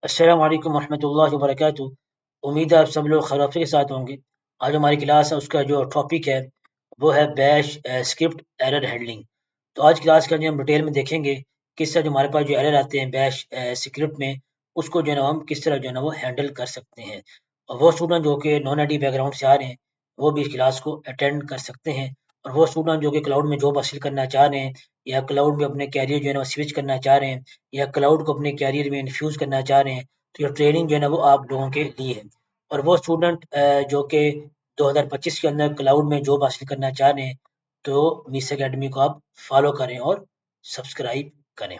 अस्सलाम वालेकुम रहमतुल्लाहि व बरकातुहू। उम्मीद है आप सब लोग खैरियत के साथ होंगे। आज हमारी क्लास है उसका जो टॉपिक है वो है बैश स्क्रिप्ट एरर हैंडलिंग। तो आज क्लास के अंदर हम डिटेल में देखेंगे किस तरह जो हमारे पास जो एरर आते हैं बैश स्क्रिप्ट में उसको जो है ना हम किस तरह जो है ना वो हैंडल कर सकते हैं। और वो स्टूडेंट जो कि नॉन आईटी बैकग्राउंड से आ रहे हैं वो भी इस क्लास को अटेंड कर सकते हैं। और वो स्टूडेंट जो कि क्लाउड में जॉब हासिल करना चाह रहे हैं या क्लाउड में अपने कैरियर जो है ना स्विच करना चाह रहे हैं या क्लाउड को अपने कैरियर में इन्फ्यूज करना चाह रहे हैं, तो ये ट्रेनिंग जो है ना वो आप लोगों के लिए है। और वो स्टूडेंट जो कि 2025 के अंदर क्लाउड में जॉब हासिल करना चाह रहे हैं, तो मिस अकेडमी को आप फॉलो करें और सब्सक्राइब करें।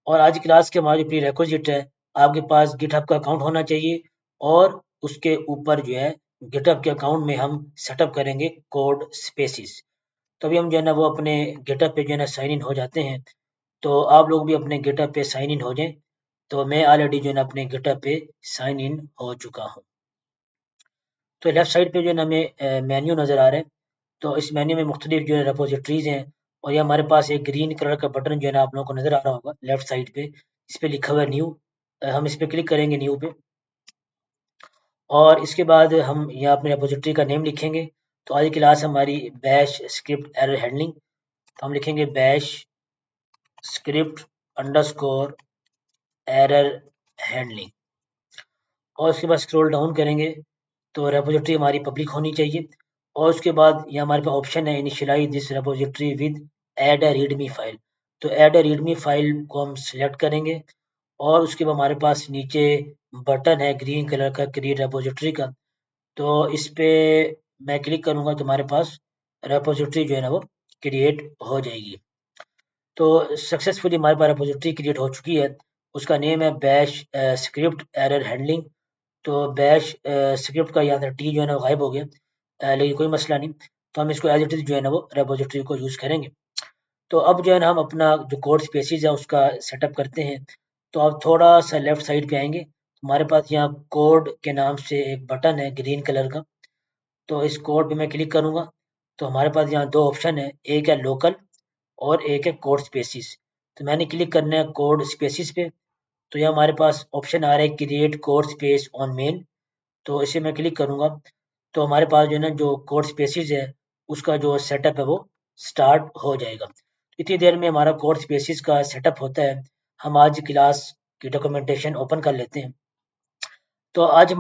और आज की क्लास के हमारी प्री रिक्विजिट है, आपके पास गिटहब का अकाउंट होना चाहिए और उसके ऊपर जो है गिटहब के अकाउंट में हम सेटअप करेंगे कोड स्पेसिस। तभी हम जो है ना वो अपने गिटहब पे जो है ना साइन इन हो जाते हैं। तो आप लोग भी अपने गिटहब पे साइन इन हो जाएं। तो मैं ऑलरेडी जो है ना अपने गिटहब पे साइन इन हो चुका हूँ। तो लेफ्ट साइड पे जो है ना हमें मेन्यू नज़र आ रहा है। तो इस मेन्यू में मुख्तलिफ जो है रिपोजिटरीज हैं और ये हमारे पास एक ग्रीन कलर का बटन जो है ना आप लोगों को नज़र आ रहा होगा लेफ्ट साइड पे। इस पे लिखा हुआ है न्यू। हम इस पे क्लिक करेंगे न्यू पे और इसके बाद हम यहाँ अपने रिपोजिटरी का नेम लिखेंगे। तो आज की क्लास हमारी बैश स्क्रिप्ट एरर हैंडलिंग। तो हम लिखेंगे bash script underscore error handling और उसके बाद स्क्रॉल डाउन करेंगे तो रेपोजिटरी हमारी पब्लिक होनी चाहिए। और उसके बाद ये हमारे पास ऑप्शन है initialize this repository with add a readme file. तो ऐड अ रीडमी फाइल को हम सिलेक्ट करेंगे और उसके बाद हमारे पास नीचे बटन है ग्रीन कलर का क्रिएट रेपोजिटरी का। तो इस पे मैं क्लिक करूंगा तो हमारे पास रेपोजिटरी जो है ना वो क्रिएट हो जाएगी। तो सक्सेसफुली हमारे पास रेपोजिटरी क्रिएट हो चुकी है। उसका नेम है बैश स्क्रिप्ट एरर हैंडलिंग। तो बैश स्क्रिप्ट का यहाँ से टी जो है ना वो गायब हो गया, लेकिन कोई मसला नहीं। तो हम इसको एज इट इज़ जो है ना वो रेपोजिटरी को यूज़ करेंगे। तो अब जो है ना हम अपना जो कोड स्पेसिस है उसका सेटअप करते हैं। तो आप थोड़ा सा लेफ्ट साइड पे आएंगे, हमारे पास यहाँ कोड के नाम से एक बटन है ग्रीन कलर का। तो इस कोड पे मैं क्लिक करूँगा तो हमारे पास यहाँ दो ऑप्शन है, एक है लोकल और एक है कोड स्पेसिस। तो मैंने क्लिक करना है कोड स्पेसिस पे। तो यहाँ हमारे पास ऑप्शन आ रहा है create code space on main. तो इसे मैं क्लिक करूँगा तो हमारे पास जो है ना जो कोड स्पेसिस है उसका जो सेटअप है वो स्टार्ट हो जाएगा। इतनी देर में हमारा कोड स्पेसिस का सेटअप होता है। हम आज क्लास की डॉक्यूमेंटेशन ओपन कर लेते हैं। तो आज जो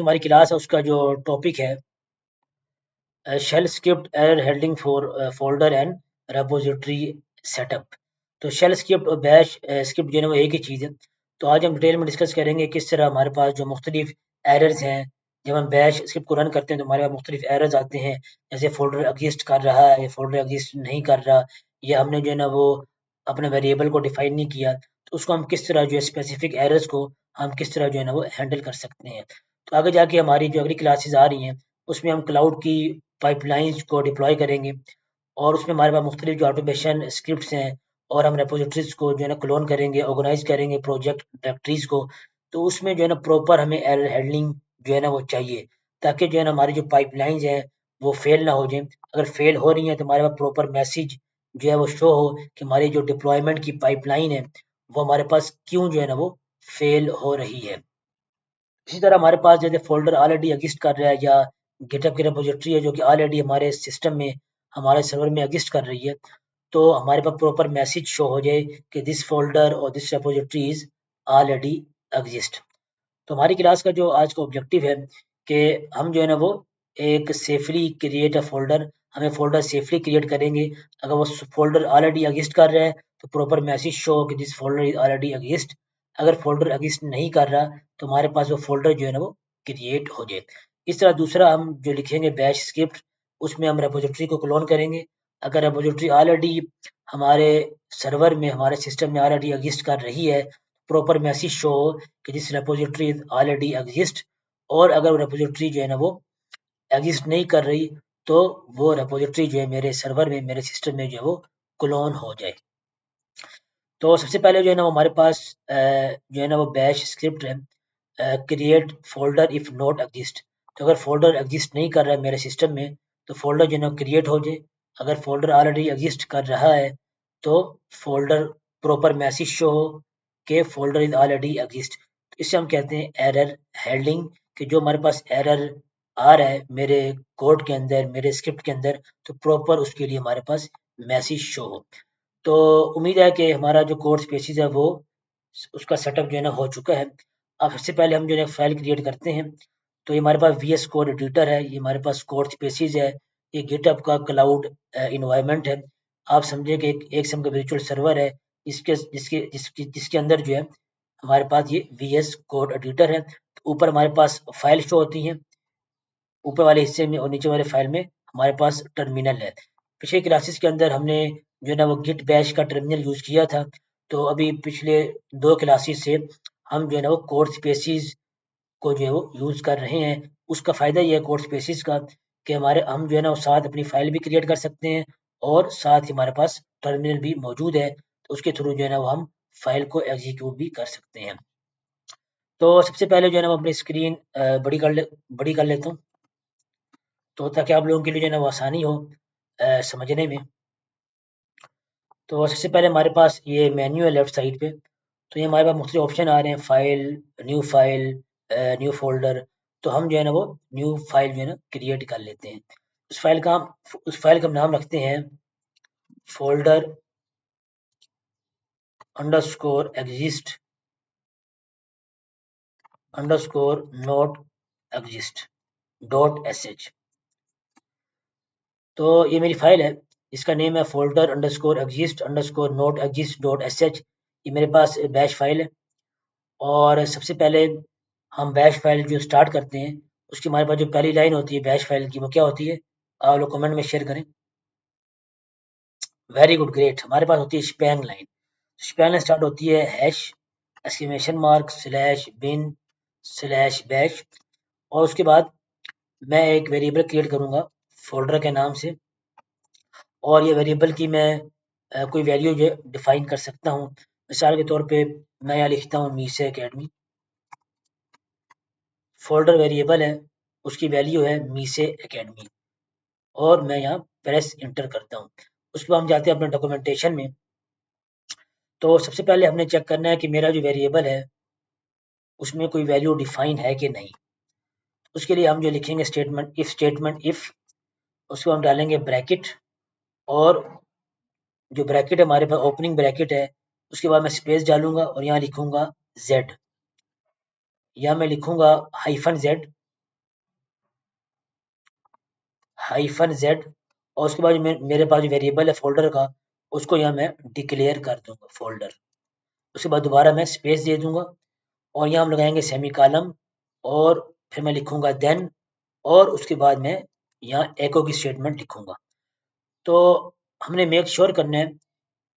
हमारी क्लास है उसका जो टॉपिक है shell script error handling for folder and repository setup. तो शेल स्क्रिप्ट और बैश स्क्रिप्ट जो है वो एक ही चीज़ है। तो आज हम डिटेल में डिस्कस करेंगे किस तरह हमारे पास जो मुख्तलिफ एरर्स हैं जब हम बैश स्क्रिप्ट को रन करते हैं तो हमारे पास मुख्तलिफ एरर्स आते हैं, जैसे फोल्डर एग्जिस्ट कर रहा है या फोल्डर एग्जिस्ट नहीं कर रहा, या हमने जो है ना वो अपने वेरिएबल को डिफाइन नहीं किया। तो उसको हम किस तरह जो है स्पेसिफिक एरर्स को हम किस तरह जो है ना वो हैंडल कर सकते हैं। तो आगे जाके हमारी जो अगली क्लासेस आ रही हैं उसमें हम क्लाउड की पाइपलाइंस को डिप्लॉय करेंगे और उसमें हमारे पास मुख्तलिफ जो ऑटोमेशन स्क्रिप्ट्स हैं और हम रेपोजिटरीज को जो है ना क्लोन करेंगे, ऑर्गेनाइज करेंगे प्रोजेक्ट डायरेक्टरीज को। तो उसमें जो है ना प्रॉपर हमें एरर हैंडलिंग जो है ना वो चाहिए, ताकि जो है ना हमारी जो पाइपलाइंस हैं वो फेल ना हो जाए। अगर फेल हो रही हैं तो हमारे पास प्रॉपर मैसेज जो है वो शो हो कि हमारी जो डिप्लॉयमेंट की पाइपलाइन है वो हमारे पास क्यों जो है ना वो फेल हो रही है। इसी तरह हमारे पास जैसे फ़ोल्डर ऑलरेडी एग्जिस्ट कर रहा है या गिटहब की रिपॉजिटरी है जो कि ऑलरेडी हमारे सिस्टम में हमारे सर्वर में एग्जिस्ट कर रही है, तो हमारे पास प्रॉपर मैसेज शो हो जाए कि दिस फ़ोल्डर और this repository is already exist. तो हमारी क्लास का जो आज का ऑब्जेक्टिव है कि हम जो है ना वो एक सेफली क्रिएट अ फ़ोल्डर, हमें फ़ोल्डर सेफली क्रिएट करेंगे। अगर वो फ़ोल्डर ऑलरेडी एग्जिस्ट कर रहा है तो प्रॉपर मैसेज शो हो कि this folder is already exist. अगर फ़ोल्डर एग्जिस्ट नहीं कर रहा तो हमारे पास वो फ़ोल्डर जो है ना वो क्रिएट हो जाए। इस तरह दूसरा हम जो लिखेंगे बैश स्क्रिप्ट, उसमें हम रिपॉजिटरी को क्लोन करेंगे। अगर रिपॉजिटरी ऑलरेडी हमारे सर्वर में हमारे सिस्टम में ऑलरेडी एग्जिस्ट कर रही है, प्रॉपर मैसेज शो हो कि this repository is already exist. और अगर रिपॉजिटरी जो है ना वो एग्जिस्ट नहीं कर रही तो वो रिपॉजिटरी जो है मेरे सर्वर में मेरे सिस्टम में जो है वो क्लोन हो जाए। तो सबसे पहले जो है ना वो हमारे पास जो है ना वो बैश स्क्रिप्ट है create folder if not exist. तो अगर फोल्डर एग्जिस्ट नहीं कर रहा है मेरे सिस्टम में तो फोल्डर जो है ना क्रिएट हो जाए। अगर फोल्डर ऑलरेडी एग्जिस्ट कर रहा है तो फोल्डर प्रॉपर मैसेज शो हो कि फोल्डर इज ऑलरेडी एग्जिस्ट। इससे हम कहते हैं एरर हैंडलिंग, कि जो हमारे पास एरर आ रहा है मेरे कोड के अंदर, मेरे स्क्रिप्ट के अंदर, तो प्रॉपर उसके लिए हमारे पास मैसेज शो हो। तो उम्मीद है कि हमारा जो कोड स्पेसिस है वो उसका सेटअप जो है ना हो चुका है। अब सबसे पहले हम जो है फाइल क्रिएट करते हैं। तो ये हमारे पास वीएस कोड एडिटर है, ये हमारे पास कोड स्पेसिस है, ये गिटहब का क्लाउड इन्वायरमेंट है। आप समझिए कि एक किस्म का वर्चुअल सर्वर है, इसके जिसके जिसके जिसके अंदर जो है हमारे पास ये वीएस कोड एडिटर है। तो ऊपर हमारे पास फाइल शो होती है, ऊपर वाले हिस्से में और नीचे वाले फाइल में हमारे पास टर्मिनल है। पिछले क्लासेस के अंदर हमने जो है ना वो गिट बैश का टर्मिनल यूज़ किया था। तो अभी पिछले 2 क्लासेस से हम जो है ना वो कोड स्पेसिस को जो है वो यूज़ कर रहे हैं। उसका फ़ायदा ये है कोड स्पेसिस का, कि हमारे हम जो है ना वो साथ अपनी फ़ाइल भी क्रिएट कर सकते हैं और साथ ही हमारे पास टर्मिनल भी मौजूद है। तो उसके थ्रू जो है ना वो हम फ़ाइल को एग्जीक्यूट भी कर सकते हैं। तो सबसे पहले जो है ना वो अपनी स्क्रीन बड़ी कर लेता हूँ, तो ताकि आप लोगों के लिए जो है ना वो आसानी हो समझने में। तो सबसे पहले हमारे पास ये मेन्यू है लेफ्ट साइड पे। तो ये हमारे पास मुख्तलिफ ऑप्शन आ रहे हैं, फाइल, न्यू फ़ोल्डर। तो हम जो है ना वो न्यू फाइल जो है ना क्रिएट कर लेते हैं। उस फाइल का हम नाम रखते हैं folder underscore exist underscore not exist dot sh। तो ये मेरी फाइल है, इसका नेम है folder underscore exist underscore not exist dot sh। ये मेरे पास बैश फाइल है। और सबसे पहले हम बैश फाइल जो स्टार्ट करते हैं, उसकी हमारे पास जो पहली लाइन होती है बैश फाइल की, वो क्या होती है? आप लोग कमेंट में शेयर करें। Very good, great. हमारे पास होती है shebang line. Shebang line start होती है hash exclamation mark slash bin slash bash. और उसके बाद मैं एक वेरिएबल क्रिएट करूंगा फोल्डर के नाम से, और ये वेरिएबल की मैं कोई वैल्यू जो डिफाइन कर सकता हूँ। मिसाल के तौर पे मैं यहाँ लिखता हूँ मीसे एकेडमी। फोल्डर वेरिएबल है, उसकी वैल्यू है मीसे एकेडमी, और मैं यहाँ प्रेस इंटर करता हूँ। उस पर हम जाते हैं अपने डॉक्यूमेंटेशन में। तो सबसे पहले हमने चेक करना है कि मेरा जो वेरिएबल है उसमें कोई वैल्यू डिफाइन है कि नहीं। उसके लिए हम जो लिखेंगे स्टेटमेंट इफ, उसको हम डालेंगे ब्रैकेट, और जो ब्रैकेट है हमारे पास ओपनिंग ब्रैकेट है, उसके बाद मैं स्पेस डालूंगा और यहाँ लिखूंगा जेड, या मैं लिखूंगा हाइफन जेड। और उसके बाद मेरे पास जो वेरिएबल है फोल्डर का, उसको यहाँ मैं डिक्लेयर कर दूंगा फोल्डर। उसके बाद दोबारा मैं स्पेस दे दूंगा और यहाँ हम लगाएंगे सेमी कॉलम, और फिर मैं लिखूंगा देन, और उसके बाद मैं यहाँ एको की स्टेटमेंट लिखूंगा। तो हमने मेक श्योर करना है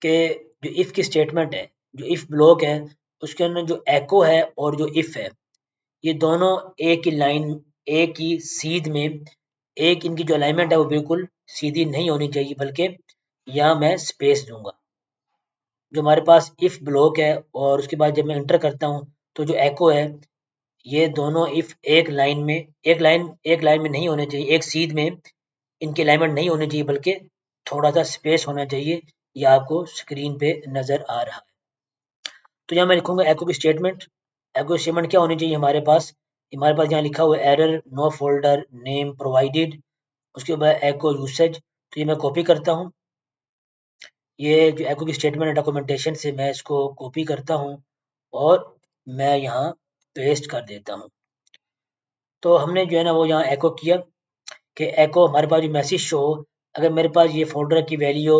कि जो इफ की स्टेटमेंट है, जो इफ ब्लॉक है, उसके अंदर जो एको है और जो इफ है, ये दोनों एक ही लाइन, एक ही सीध में, एक इनकी जो अलाइनमेंट है वो बिल्कुल सीधी नहीं होनी चाहिए, बल्कि यहाँ मैं स्पेस दूंगा। जो हमारे पास इफ ब्लॉक है और उसके बाद जब मैं इंटर करता हूँ, तो जो एको है, ये दोनों इफ एक लाइन में नहीं होने चाहिए, एक सीध में इनकी अलाइनमेंट नहीं होनी चाहिए, बल्कि थोड़ा सा स्पेस होना चाहिए। ये आपको स्क्रीन पे नजर आ रहा है। तो यहाँ मैं लिखूंगा एको की स्टेटमेंट क्या होनी चाहिए हमारे पास यहाँ लिखा हुआ है error no folder name provided. उसके बाद एको यूसेज, तो ये मैं कॉपी करता हूँ। ये जो एको की स्टेटमेंट है डॉक्यूमेंटेशन से मैं इसको कॉपी करता हूँ और मैं यहाँ पेस्ट कर देता हूँ। तो हमने जो है ना वो यहाँ एको किया कि एको हमारे पास जो मैसेज शो हो। अगर मेरे पास ये फोल्डर की वैल्यू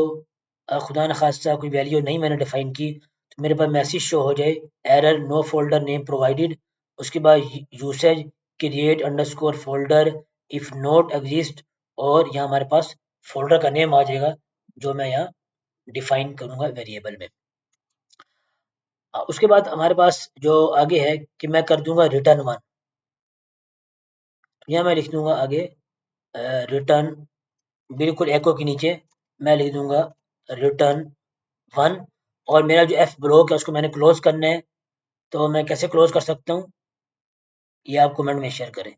खुदा न खास्ता कोई वैल्यू नहीं मैंने डिफाइन की, तो मेरे पास मैसेज शो हो जाए error no folder name provided. उसके बाद usage create underscore folder if not exist, और यहाँ हमारे पास फोल्डर का नेम आ जाएगा जो मैं यहाँ डिफाइन करूंगा वेरिएबल में। उसके बाद हमारे पास जो आगे है कि मैं कर दूंगा रिटर्न 1। यहाँ मैं लिख दूंगा आगे रिटर्न, बिल्कुल एको के नीचे मैं लिख दूंगा रिटर्न 1। और मेरा जो एफ ब्लॉक है उसको मैंने क्लोज करना है। तो मैं कैसे क्लोज कर सकता हूँ, ये आप कमेंट में शेयर करें।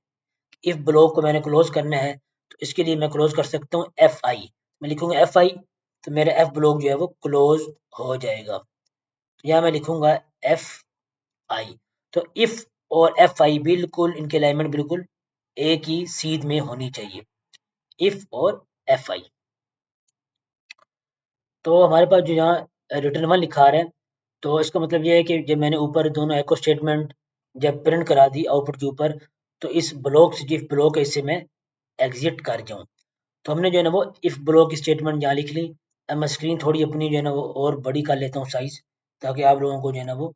इफ ब्लॉक को मैंने क्लोज करना है, तो इसके लिए मैं क्लोज कर सकता हूँ Fi। मैं लिखूंगा Fi, तो मेरा एफ ब्लॉक जो है वो क्लोज हो जाएगा। यहाँ मैं लिखूंगा एफ आई। तो इफ और एफ आई बिल्कुल इनके अलाइनमेंट बिल्कुल एक ही सीध में होनी चाहिए, इफ और एफ आई। तो हमारे पास जो यहाँ रिटर्न वन लिखा रहा है, तो इसका मतलब ये है कि जब मैंने ऊपर दोनों एको स्टेटमेंट जब प्रिंट करा दी आउटपुट के ऊपर, तो इस ब्लॉक से जिस ब्लॉक है इससे मैं एग्जिट कर जाऊँ। तो हमने जो है ना वो इफ ब्लॉक स्टेटमेंट यहाँ लिख ली। अब मैं स्क्रीन थोड़ी अपनी जो है ना वो और बड़ी कर लेता हूँ साइज, ताकि आप लोगों को जो है ना वो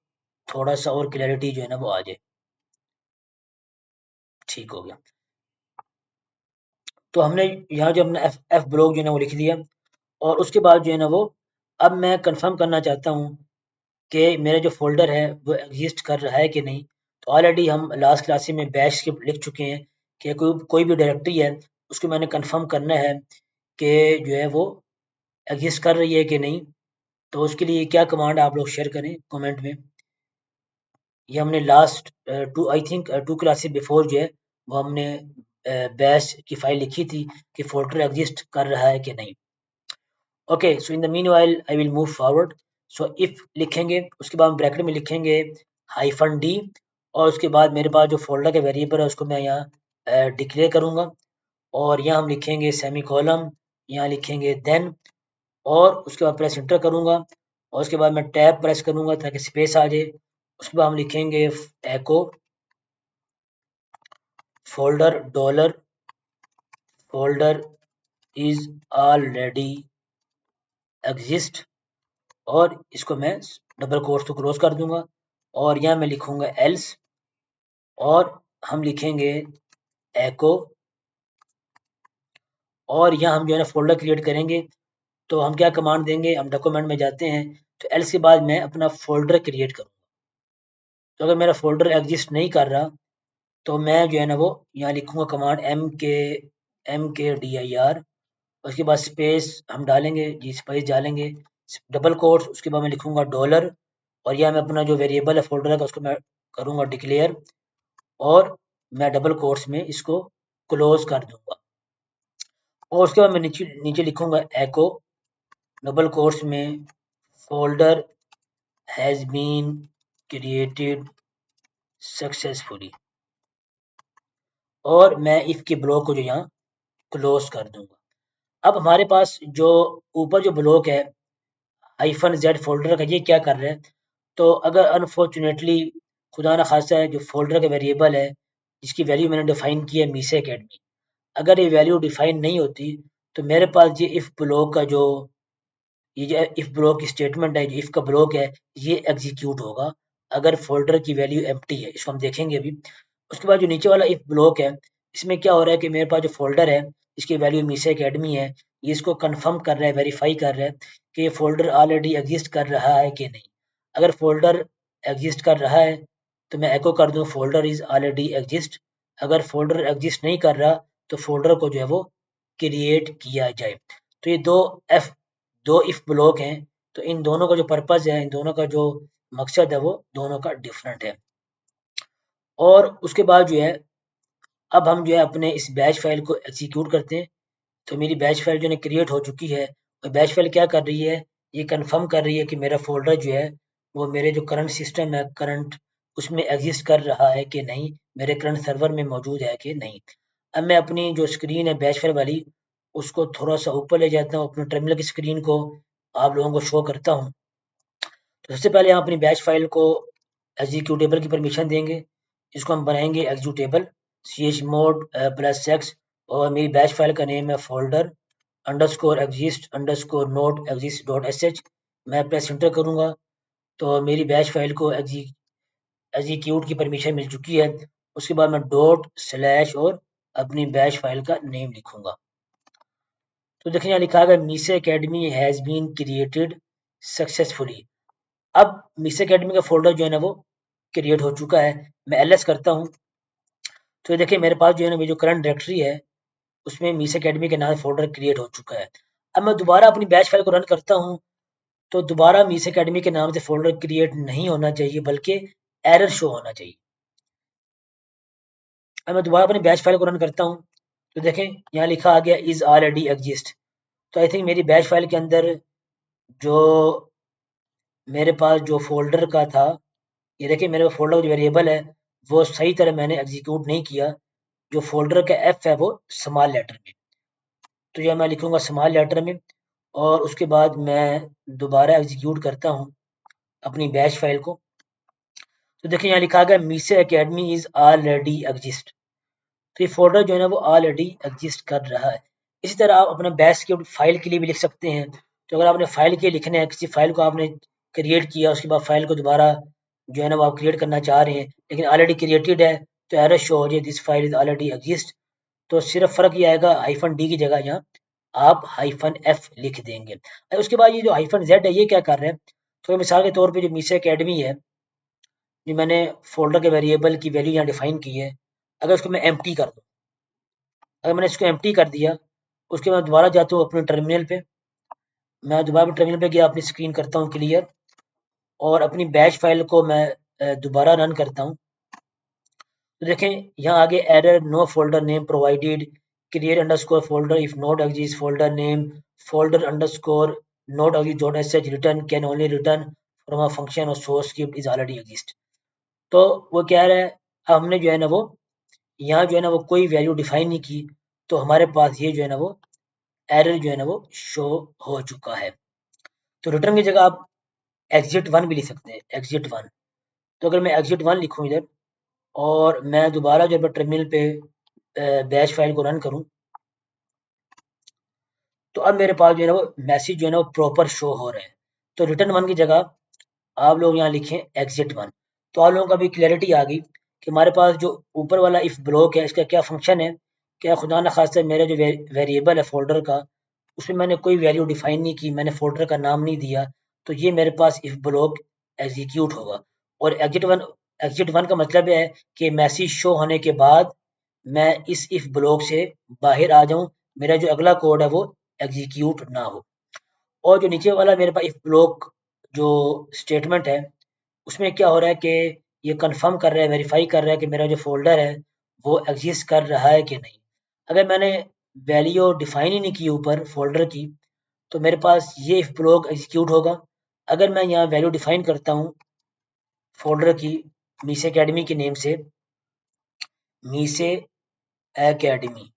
थोड़ा सा और क्लैरिटी जो है ना वो आ जाए। ठीक हो गया। तो हमने यहाँ जो अपना एफ एफ ब्लॉक जो है ना वो लिख दिया, और उसके बाद जो है ना वो अब मैं कंफर्म करना चाहता हूँ कि मेरा जो फ़ोल्डर है वो एग्ज़िस्ट कर रहा है कि नहीं। तो ऑलरेडी हम लास्ट क्लास में बैश स्क्रिप्ट लिख चुके हैं कि कोई भी डायरेक्टरी है उसको मैंने कंफर्म करना है कि जो है वो एग्ज़िस्ट कर रही है कि नहीं। तो उसके लिए क्या कमांड आप लोग शेयर करें कमेंट में। ये हमने last I think 2 classes before जो है वो हमने बैश की फाइल लिखी थी कि फ़ोल्डर एग्ज़िस्ट कर रहा है कि नहीं। Okay, so in the meanwhile I will move forward. So if लिखेंगे, उसके बाद हम ब्रैकेट में लिखेंगे हाइफन डी, और उसके बाद मेरे पास जो फोल्डर का वेरिएबल है उसको मैं यहाँ डिक्लेयर करूँगा, और यहाँ हम लिखेंगे सेमी कॉलम, यहाँ लिखेंगे देन, और उसके बाद प्रेस इंटर करूँगा, और उसके बाद मैं टैब प्रेस करूँगा ताकि स्पेस आ जाए। उसके बाद हम लिखेंगे echo folder dollar folder is already exist, और इसको मैं डबल कोट्स को क्लोज कर दूंगा, और यहाँ मैं लिखूंगा एल्स, और हम लिखेंगे एको, और यहाँ हम जो है ना फोल्डर क्रिएट करेंगे। तो हम क्या कमांड देंगे, हम डॉक्यूमेंट में जाते हैं, तो एल्स के बाद मैं अपना फोल्डर क्रिएट करूँगा। तो अगर मेरा फोल्डर एग्जिस्ट नहीं कर रहा, तो मैं जो है ना वो यहाँ लिखूंगा कमांड MKDIR, उसके बाद स्पेस हम डालेंगे, जी स्पेस डालेंगे, डबल कोट्स, उसके बाद मैं लिखूंगा डॉलर, और यह मैं अपना जो वेरिएबल है फोल्डर का उसको मैं करूंगा डिक्लेयर, और मैं डबल कोट्स में इसको क्लोज कर दूंगा, और उसके बाद मैं नीचे नीचे लिखूंगा एको डबल कोट्स में folder has been created successfully, और मैं इफ के ब्लॉक को जो यहाँ क्लोज कर दूंगा। अब हमारे पास जो ऊपर जो ब्लॉक है हाइफन जेड फोल्डर का, ये क्या कर रहा है। तो अगर अनफॉर्चुनेटली खुदा ना खास्ता है जो फोल्डर का वेरिएबल है जिसकी वैल्यू मैंने डिफाइन की है मीसे अकेडमी, अगर ये वैल्यू डिफाइन नहीं होती, तो मेरे पास ये इफ ब्लॉक का जो ये जो इफ ब्लॉक स्टेटमेंट है, जो इफ का ब्लॉक है, ये एग्जीक्यूट होगा अगर फोल्डर की वैल्यू एम्प्टी है। इसको हम देखेंगे अभी। उसके बाद जो नीचे वाला इफ ब्लॉक है, इसमें क्या हो रहा है कि मेरे पास जो फोल्डर है इसकी वैल्यू मीसे अकेडमी है, ये इसको कंफर्म कर रहा है, वेरीफाई कर रहा है कि ये फोल्डर ऑलरेडी एग्जिस्ट कर रहा है कि नहीं। अगर फोल्डर एग्जिस्ट कर रहा है तो मैं एको कर दूं फोल्डर इज ऑलरेडी एग्जिस्ट। अगर फोल्डर एग्जिस्ट नहीं कर रहा, तो फोल्डर को जो है वो क्रिएट किया जाए। तो ये दो इफ ब्लॉक हैं, तो इन दोनों का जो पर्पज है, इन दोनों का जो मकसद है, वो दोनों का डिफरेंट है। और उसके बाद जो है अब हम जो है अपने इस बैच फाइल को एग्जीक्यूट करते हैं। तो मेरी बैच फाइल जो है क्रिएट हो चुकी है, और बैच फाइल क्या कर रही है, ये कंफर्म कर रही है कि मेरा फोल्डर जो है वो मेरे जो करंट सिस्टम है करंट उसमें एग्जिस्ट कर रहा है कि नहीं, मेरे करंट सर्वर में मौजूद है कि नहीं। अब मैं अपनी जो स्क्रीन है बैच फाइल वाली, उसको थोड़ा सा ऊपर ले जाता हूँ, अपने टर्मिनल की स्क्रीन को आप लोगों को शो करता हूँ। तो सबसे पहले हम अपनी बैच फाइल को एग्जीक्यूटेबल की परमिशन देंगे। इसको हम बनाएंगे एग्जीक्यूटेबल chmod +x, और मेरी बैच फाइल का नेम है folder underscore exist underscore not exist dot sh। मैं प्रेस इंटर करूंगा, तो मेरी बैच फाइल को एग्जीक्यूट की परमिशन मिल चुकी है। उसके बाद मैं डॉट स्लैश और अपनी बैच फाइल का नेम लिखूंगा। तो देखिए यहाँ लिखा है मीसे academy has been created successfully. अब मिस अकेडमी का फोल्डर जो है ना वो क्रिएट हो चुका है। मैं एलएस करता हूँ, तो देखिए मेरे पास जो है ना मेरी जो करंट डायरेक्टरी है उसमें मिस अकेडमी के नाम से फोल्डर क्रिएट हो चुका है। अब मैं दोबारा अपनी बैच फाइल को रन करता हूँ, तो दोबारा मिस अकेडमी के नाम से फोल्डर क्रिएट नहीं होना चाहिए, बल्कि एरर शो होना चाहिए। अब मैं दोबारा अपनी बैच फाइल को रन करता हूँ, तो देखें यहाँ लिखा आ गया इज ऑलरेडी एग्जिस्ट। तो आई थिंक मेरी बैच फाइल के अंदर जो मेरे पास जो फोल्डर का था ये देखिए मेरे फोल्डर जो वेरिएबल है वो सही तरह मैंने एग्जीक्यूट नहीं किया। जो फोल्डर का एफ है वो स्मॉल लेटर में, तो यह मैं लिखूंगा स्मॉल लेटर में। और उसके बाद मैं दोबारा एग्जीक्यूट करता हूँ अपनी बैश फाइल को। तो देखिए यहाँ लिखा गया मीसे एकेडमी इज ऑलरेडी एग्जिस्ट। तो ये फोल्डर जो है ना वो ऑलरेडी एग्जिस्ट कर रहा है। इसी तरह आप अपने बैश के फाइल के लिए भी लिख सकते हैं। तो अगर आपने फाइल के लिखना है, किसी फाइल को आपने क्रिएट किया, उसके बाद फाइल को दोबारा जो है ना वो आप क्रिएट करना चाह रहे हैं लेकिन ऑलरेडी क्रिएटेड है, तो एरर शो हो जाए this file is already exist. तो सिर्फ फर्क ये आएगा हाइफन डी की जगह यहाँ आप हाइफन एफ लिख देंगे। और उसके बाद ये जो हाइफन जेड है ये क्या कर रहे हैं, तो मिसाल के तौर पे जो मीसे एकेडमी है, जो मैंने फोल्डर के वेरिएबल की वैल्यू यहाँ डिफाइन की है, अगर उसको मैं एम्प्टी कर दूँ, अगर मैंने इसको एम्प्टी कर दिया, उसके बाद दोबारा जाता हूँ अपने टर्मिनल पे। मैं दोबारा टर्मिनल पे गया, अपनी स्क्रीन करता हूँ क्लियर और अपनी बैश फाइल को मैं दोबारा रन करता हूँ। तो देखें यहाँ आगे error no folder name provided, create underscore folder if not exist folder name, folder underscore not exist dot SH return can only return from a function और source script is already exist. तो वो कह रहा है हमने जो है ना वो यहाँ जो है ना वो कोई वैल्यू डिफाइन नहीं की, तो हमारे पास ये जो है ना वो एरर जो है ना वो शो हो चुका है। तो रिटर्न की जगह आप एग्जिट वन भी लिख सकते हैं, एग्जिट वन। तो अगर मैं एग्जिट वन लिखूँ इधर और मैं दोबारा जो है टर्मिनल पे बैश फाइल को रन करूँ, तो अब मेरे पास जो है ना वो मैसेज जो है ना वो प्रॉपर शो हो रहे हैं। तो रिटर्न वन की जगह आप लोग यहाँ लिखें एग्जिट वन। तो आप लोगों को अभी क्लैरिटी आ गई कि हमारे पास जो ऊपर वाला इफ ब्लॉक है इसका क्या फंक्शन है। क्या खुदा न खास्ता मेरा जो वेरिएबल है फोल्डर का, उसमें मैंने कोई वैल्यू डिफाइन नहीं की, मैंने फोल्डर का नाम नहीं दिया, तो ये मेरे पास इफ ब्लॉक एग्जीक्यूट होगा। और एग्जिट वन का मतलब है कि मैसेज शो होने के बाद मैं इस इफ ब्लॉक से बाहर आ जाऊं, मेरा जो अगला कोड है वो एग्जीक्यूट ना हो। और जो नीचे वाला मेरे पास इफ ब्लॉक जो स्टेटमेंट है, उसमें क्या हो रहा है कि ये कंफर्म कर रहा है, वेरीफाई कर रहा है कि मेरा जो फोल्डर है वो एग्जिस्ट कर रहा है कि नहीं। अगर मैंने वैल्यू डिफाइन ही नहीं की ऊपर फोल्डर की, तो मेरे पास ये इफ ब्लॉक एग्जीक्यूट होगा। अगर मैं यहाँ वैल्यू डिफाइन करता हूँ फोल्डर की मीसे एकेडमी के नेम से, मीसे एकेडमी,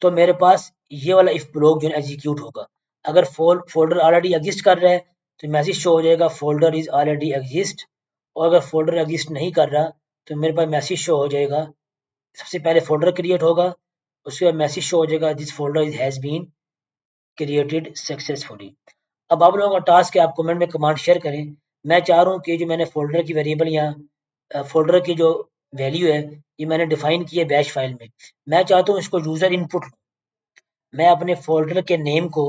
तो मेरे पास ये वाला इफ ब्लॉक जो है एग्जीक्यूट होगा। अगर फोल्डर ऑलरेडी एग्जिस्ट कर रहा है तो मैसेज शो हो जाएगा फोल्डर इज ऑलरेडी एग्जिस्ट। और अगर फोल्डर एग्जिस्ट नहीं कर रहा तो मेरे पास मैसेज शो हो जाएगा, सबसे पहले फोल्डर क्रिएट होगा, उसके बाद मैसेज शो हो जाएगा this folder is has been created successfully. अब आप लोगों का टास्क है आप कमेंट में कमांड शेयर करें। मैं चाह रहा हूँ कि जो मैंने फोल्डर की वेरिएबल यहाँ फोल्डर की जो वैल्यू है ये मैंने डिफाइन की है बैश फाइल में, मैं चाहता हूँ इसको यूजर इनपुट, मैं अपने फोल्डर के नेम को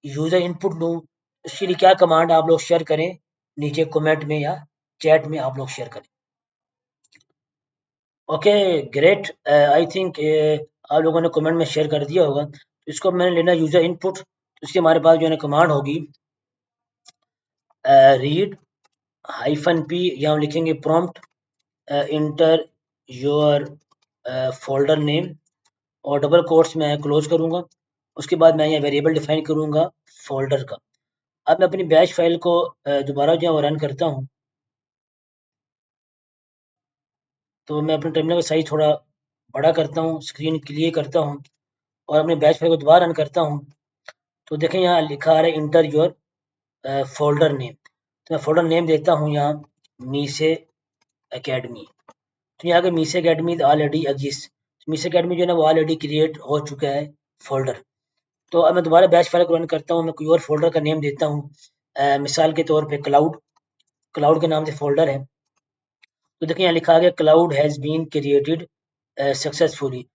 यूजर इनपुट दूं। उसके लिए क्या कमांड आप लोग शेयर करें नीचे कमेंट में या चैट में आप लोग शेयर करें। ओके ग्रेट, आई थिंक आप लोगों ने कमेंट में शेयर कर दिया होगा। तो इसको मैंने लेना यूजर इनपुट, उसके हमारे पास जो है कमांड होगी रीड हाइफन पी, या हम लिखेंगे prompt inter your folder name और डबल कोट्स में क्लोज करूंगा। उसके बाद मैं यहाँ वेरिएबल डिफाइन करूंगा फोल्डर का। अब मैं अपनी बैच फाइल को दोबारा जो है वो रन करता हूँ। तो मैं अपने टर्मिनल का साइज थोड़ा बड़ा करता हूँ, स्क्रीन क्लियर करता हूँ और अपने बैच फाइल को दोबारा रन करता हूँ। तो देखें यहाँ लिखा आ रहा है इंटर योर फोल्डर नेम, तो मैं फोल्डर नेम देता हूँ यहाँ मीसे एकेडमी। तो यहाँ के मीसे एकेडमी ऑलरेडी एग्जिस्ट, मीसे एकेडमी जो है ना वो ऑलरेडी क्रिएट हो चुका है फोल्डर। तो अब मैं दोबारा बैच फाइल को रन करता हूँ, मैं कोई और फोल्डर का नेम देता हूँ, मिसाल के तौर पे क्लाउड, क्लाउड के नाम से फोल्डर है। तो देखिए यहाँ लिखा आ गया cloud has been created successfully.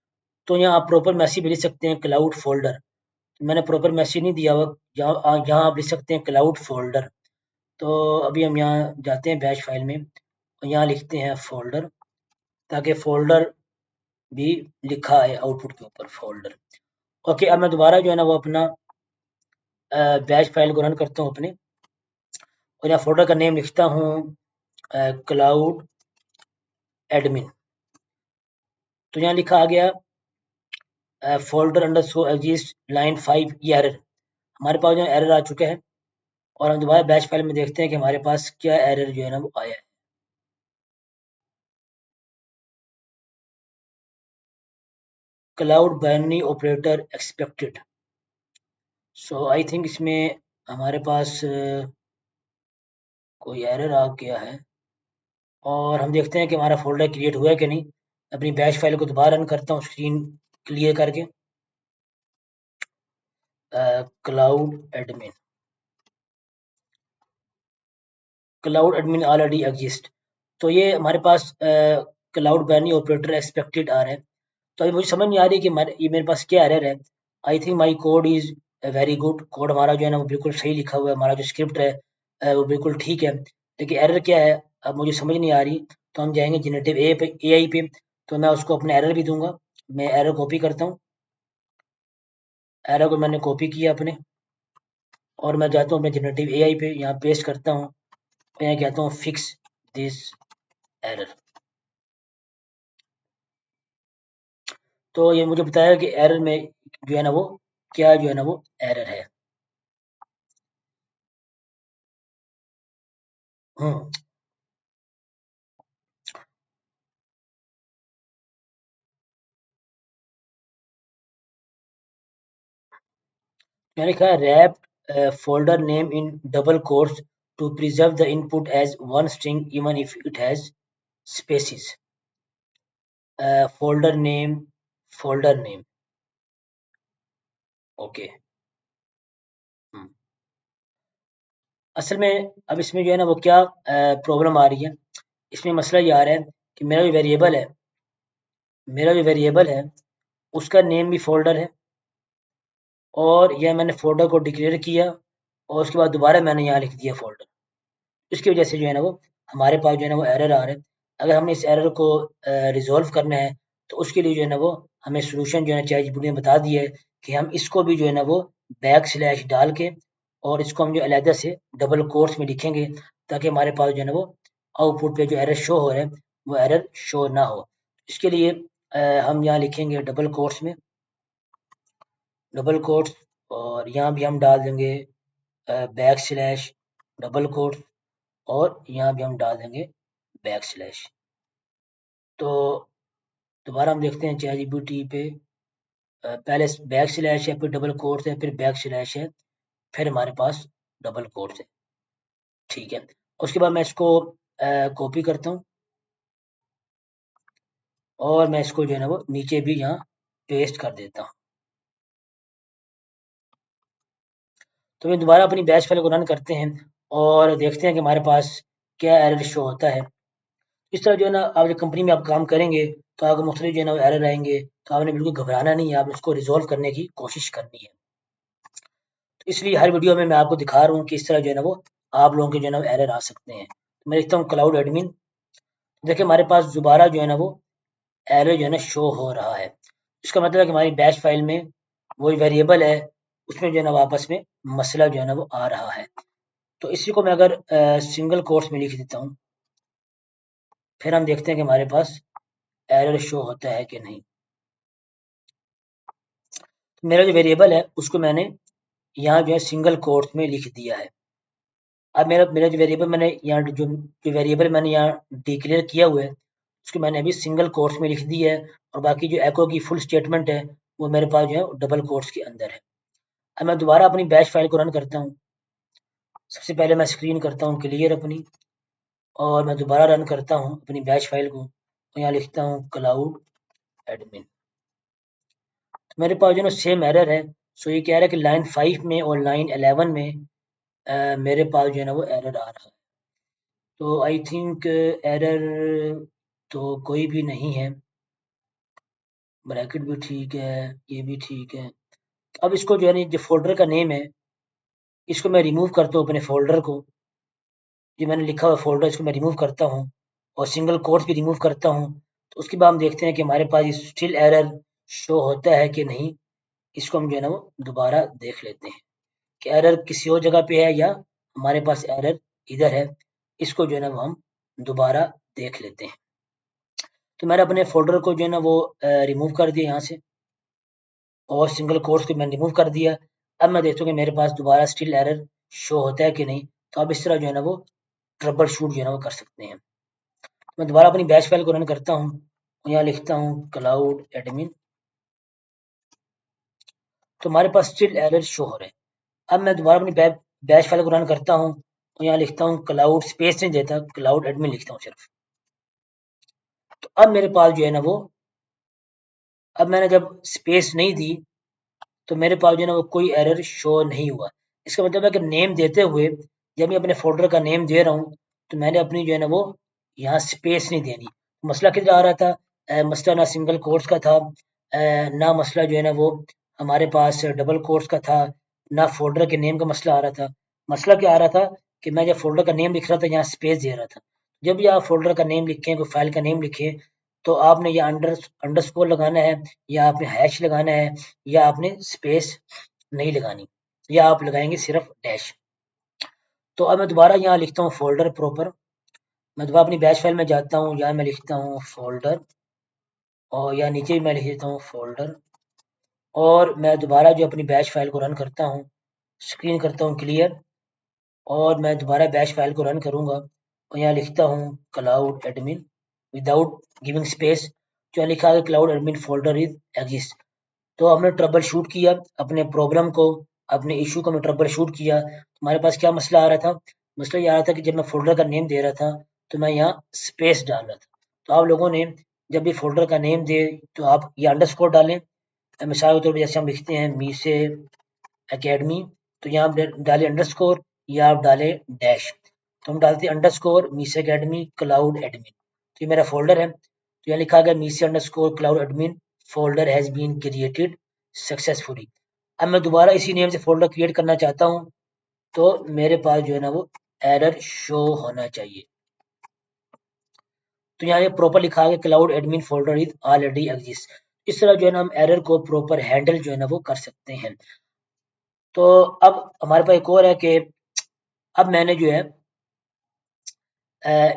तो यहाँ आप प्रॉपर मैसेज भी लिख सकते हैं क्लाउड फोल्डर, तो मैंने प्रॉपर मैसेज नहीं दिया हुआ, यहाँ यहाँ आप लिख सकते हैं क्लाउड फोल्डर। तो अभी हम यहाँ जाते हैं बैच फाइल में और यहाँ लिखते हैं फोल्डर, ताकि फोल्डर भी लिखा है आउटपुट के ऊपर फोल्डर। ओके अब मैं दोबारा जो है ना वो अपना बैच फाइल को रन करता हूँ अपने, और यहाँ फोल्डर का नेम लिखता हूँ क्लाउड एडमिन। तो यहाँ लिखा आ गया फोल्डर अंडरस्कोर एग्जिस्ट लाइन 5, ये एरर हमारे पास जो एरर आ चुका है। और हम दोबारा बैच फाइल में देखते हैं कि हमारे पास क्या एरर जो है ना वो आया है। Cloud binary operator expected. So I think इसमें हमारे पास कोई एरर आ गया है और हम देखते हैं कि हमारा फोल्डर क्रिएट हुआ है कि नहीं। अपनी बैश फाइल को दोबारा रन करता हूँ स्क्रीन क्लियर करके। Cloud admin already exist. तो ये हमारे पास क्लाउड बाइनरी ऑपरेटर एक्सपेक्टेड आ रहा है। तो अभी मुझे समझ नहीं आ रही कि ये मेरे पास क्या एरर है। I think my code is very good. Code हमारा जो है ना वो बिल्कुल सही लिखा हुआ है। हमारा जो स्क्रिप्ट है वो बिल्कुल ठीक है। लेकिन एरर क्या है अब मुझे समझ नहीं आ रही। तो हम जाएंगे जेनरेटिव एआई पे। तो मैं उसको अपना एरर भी दूंगा। मैं एरर कॉपी करता हूँ। एरर को मैंने कॉपी किया अपने और मैं जाता हूँ अपने जेनरेटिव एआई पे, यहाँ पेस्ट करता हूँ। मैं कहता हूँ फिक्स दिस एरर। तो ये मुझे बताया कि एरर में जो है ना वो क्या जो है ना वो एरर है। हम्म मैंने कहा wrap folder name in double quotes to preserve the input as one string even if it has spaces. Folder name folder name okay. असल में अब इसमें जो है ना वो क्या प्रॉब्लम आ रही है। इसमें मसला ये आ रहा है कि मेरा जो वेरिएबल है उसका नेम भी फोल्डर है और यह मैंने फोल्डर को डिक्लेयर किया और उसके बाद दोबारा मैंने यहाँ लिख दिया फोल्डर। इसकी वजह से जो है ना वो हमारे पास जो है ना वो एरर आ रहा है। अगर हमने इस एरर को रिजॉल्व करना है तो उसके लिए जो है ना वो हमें सोल्यूशन जो है ना चैटजीपीटी ने बता दिया है कि हम इसको भी जो है ना वो बैक स्लैश डाल के और इसको हम जो अलहदा से डबल कोट्स में लिखेंगे ताकि हमारे पास जो है ना वो आउटपुट पे जो एरर शो हो रहा है वो एरर शो ना हो। इसके लिए हम यहाँ लिखेंगे डबल कोट्स में डबल कोट्स और यहाँ भी हम डाल देंगे बैक स्लैश डबल कोट्स और यहाँ भी हम डाल देंगे बैक स्लैश। तो दोबारा हम देखते हैं चैट जीपीटी पे पहले बैक स्लैश है फिर डबल कोट्स है फिर बैक स्लैश है फिर हमारे पास डबल कोट्स है। ठीक है। उसके बाद मैं इसको कॉपी करता हूँ और मैं इसको जो है ना वो नीचे भी यहाँ पेस्ट कर देता हूँ। तो मैं दोबारा अपनी बैच फाइल को रन करते हैं और देखते हैं कि हमारे पास क्या एरर शो होता है। इस तरह जो है ना आप जब कंपनी में आप काम करेंगे तो आपको मुख्तलिफ जो है ना एरर आएंगे तो आपने बिल्कुल घबराना नहीं है। आप उसको रिजॉल्व करने की कोशिश करनी है। तो इसलिए हर वीडियो में मैं आपको दिखा रहा हूँ कि इस तरह जो है ना वो आप लोगों के जो है ना एरर आ सकते हैं। तो मैं लिखता हूँ क्लाउड एडमिन। देखिए हमारे पास दोबारा जो है ना वो एरर जो है ना शो हो रहा है। इसका मतलब है कि हमारी बैच फाइल में वही वेरिएबल है उसमें जो है ना वापस में मसला जो है ना वो आ रहा है। तो इसी को मैं अगर सिंगल कोट्स में लिख देता हूँ फिर हम देखते हैं कि हमारे पास एरर शो होता है कि नहीं। तो मेरा जो वेरिएबल है उसको मैंने यहाँ जो है सिंगल कोट्स में लिख दिया है। अब मेरा मेरा जो वेरिएबल मैंने यहाँ जो वेरिएबल मैंने यहाँ डिक्लेयर किया हुआ है उसको मैंने अभी सिंगल कोट्स में लिख दिया है और बाकी जो एको की फुल स्टेटमेंट है वो मेरे पास जो है डबल कोट्स के अंदर है। अब मैं दोबारा अपनी बैच फाइल को रन करता हूँ। सबसे पहले मैं स्क्रीन करता हूँ क्लियर अपनी और मैं दोबारा रन करता हूँ अपनी बैच फाइल को तो यहाँ लिखता हूँ क्लाउड एडमिन। तो मेरे पास जो है सेम एरर है। सो ये कह रहा है कि लाइन 5 में और लाइन 11 में मेरे पास जो है ना वो एरर आ रहा है। तो आई थिंक एरर तो कोई भी नहीं है। ब्रैकेट भी ठीक है ये भी ठीक है। अब इसको जो है ना जो फोल्डर का नेम है इसको मैं रिमूव करता हूँ अपने फोल्डर को। जो मैंने लिखा हुआ फोल्डर इसको मैं रिमूव करता हूँ और सिंगल कोट्स भी रिमूव करता हूँ। तो उसके बाद हम देखते हैं कि हमारे पास स्टिल एरर शो होता है कि नहीं। इसको हम जो है ना वो दोबारा देख लेते हैं कि एरर किसी और जगह पे है या हमारे पास एरर इधर है। इसको जो है ना वो हम दोबारा देख लेते हैं। तो मैंने अपने फोल्डर को जो है ना वो रिमूव कर दिया यहाँ से और सिंगल कोट्स को मैंने रिमूव कर दिया। अब मैं देखता हूँ कि मेरे पास दोबारा स्टिल एरर शो होता है कि नहीं। तो अब इस तरह जो है ना वो ट्रबल शूट जो है ना वो कर सकते हैं। मैं दोबारा अपनी बैच फाइल को रन करता हूँ। यहाँ लिखता हूँ क्लाउड एडमिन तो हमारे पास स्टिल एरर शो हो रहे हैं। अब मैं दोबारा अपनी बैश फाइल को रन करता हूँ और यहाँ लिखता हूँ क्लाउड, स्पेस नहीं देता, क्लाउड एडमिन लिखता हूँ सिर्फ। तो अब मेरे पास जो है ना वो, अब मैंने जब स्पेस नहीं दी तो मेरे पास जो है ना वो कोई एरर शो नहीं हुआ। इसका मतलब है कि नेम देते हुए जब मैं अपने फोल्डर का नेम दे रहा हूँ तो मैंने अपनी जो है ना वो यहाँ स्पेस नहीं देनी। मसला किधर आ रहा था? मसला ना सिंगल कोट्स का था, ना मसला जो है ना वो हमारे पास डबल कोट्स का था, ना फोल्डर के नेम का मसला आ रहा था। मसला क्या आ रहा था कि मैं जब फोल्डर का नेम लिख रहा था यहाँ स्पेस दे रहा था। जब भी आप फोल्डर का नेम लिखें, कोई फाइल का नेम लिखें, तो आपने ये अंडरस्कोर लगाना है, या आपने हैश लगाना है, या आपने स्पेस नहीं लगानी, या आप लगाएंगे सिर्फ डैश। तो अब मैं दोबारा यहाँ लिखता हूँ फोल्डर प्रॉपर। मैं दोबारा अपनी बैश फाइल में जाता हूँ, यहाँ मैं लिखता हूँ फोल्डर, और यहाँ नीचे भी मैं लिख देता हूँ फोल्डर, और मैं दोबारा जो अपनी बैश फाइल को रन करता हूँ, स्क्रीन करता हूँ क्लियर, और मैं दोबारा बैश फाइल को रन करूँगा और यहाँ लिखता हूँ cloud admin without giving space. जो लिखा है cloud admin folder is exist. तो हमने ट्रबल शूट किया अपने प्रॉब्लम को, अपने इशू को हमने ट्रबल शूट किया। हमारे पास क्या मसला आ रहा था? मसला ये आ रहा था कि जब मैं फोल्डर का नेम दे रहा था तो मैं यहाँ स्पेस डाल रहा था। तो आप लोगों ने जब भी फोल्डर का नेम दे तो आप ये अंडरस्कोर डालें। मिसाल के तौर पर जैसे हम लिखते हैं मीसे एकेडमी, तो यहाँ आप डालें अंडरस्कोर या आप डालें डैश। तो हम डालते हैं अंडरस्कोर मीसे एकेडमी क्लाउड एडमिन। तो ये मेरा फोल्डर है, तो यहाँ लिखा गया मीसे underscore cloud admin folder has been created successfully. अब मैं दोबारा इसी नेम से फोल्डर क्रिएट करना चाहता हूँ, तो मेरे पास जो है ना वो एरर शो होना चाहिए। तो यहाँ ये प्रॉपर लिखा है cloud admin folder is already exist. इस तरह जो है ना हम एरर को प्रॉपर हैंडल जो है ना वो कर सकते हैं। तो अब हमारे पास एक और है कि अब मैंने जो है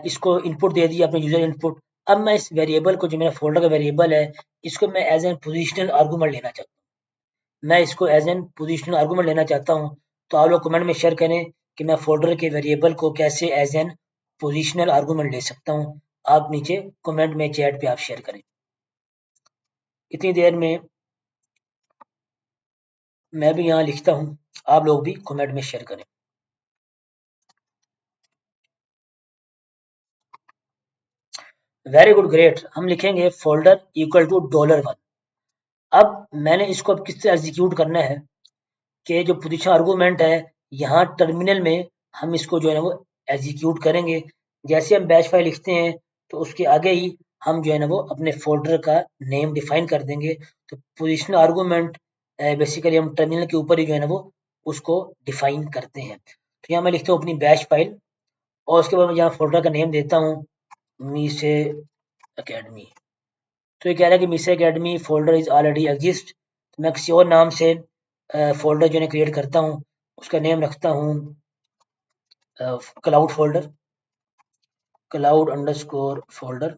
इसको इनपुट दे दिया, अपने यूजर इनपुट। अब मैं इस वेरिएबल को, जो मेरा फोल्डर का वेरिएबल है, इसको मैं एज एन पोजिशनल आर्गूमेंट लेना चाहता हूँ। मैं इसको एज एन पोजिशनल आर्गूमेंट लेना चाहता हूँ। तो आप लोग कमेंट में शेयर करें कि मैं फोल्डर के वेरिएबल को कैसे एज एन पोजिशनल आर्गूमेंट ले सकता हूँ। आप नीचे कमेंट में, चैट पे आप शेयर करें। इतनी देर में मैं भी यहाँ लिखता हूँ, आप लोग भी कमेंट में शेयर करें। Very good, great. हम लिखेंगे फोल्डर इक्वल टू $1। अब मैंने इसको अब किससे एग्जीक्यूट करना है कि जो पोजीशन आर्गूमेंट है यहाँ टर्मिनल में हम इसको जो है ना वो एग्जीक्यूट करेंगे। जैसे हम बैश फाइल लिखते हैं तो उसके आगे ही हम जो है ना वो अपने फोल्डर का नेम डिफाइन कर देंगे। तो पोजीशन आर्गूमेंट बेसिकली हम टर्मिनल के ऊपर ही जो है ना वो उसको डिफाइन करते हैं। तो यहाँ मैं लिखता हूँ अपनी बैश फाइल, और उसके बाद मैं यहाँ फोल्डर का नेम देता हूँ मीसे अकेडमी। तो ये कह रहा है कि मीसे academy folder is already exist. तो मैं किसी और नाम से फोल्डर जो है क्रिएट करता हूँ, उसका नेम रखता हूँ cloud folder, cloud underscore folder.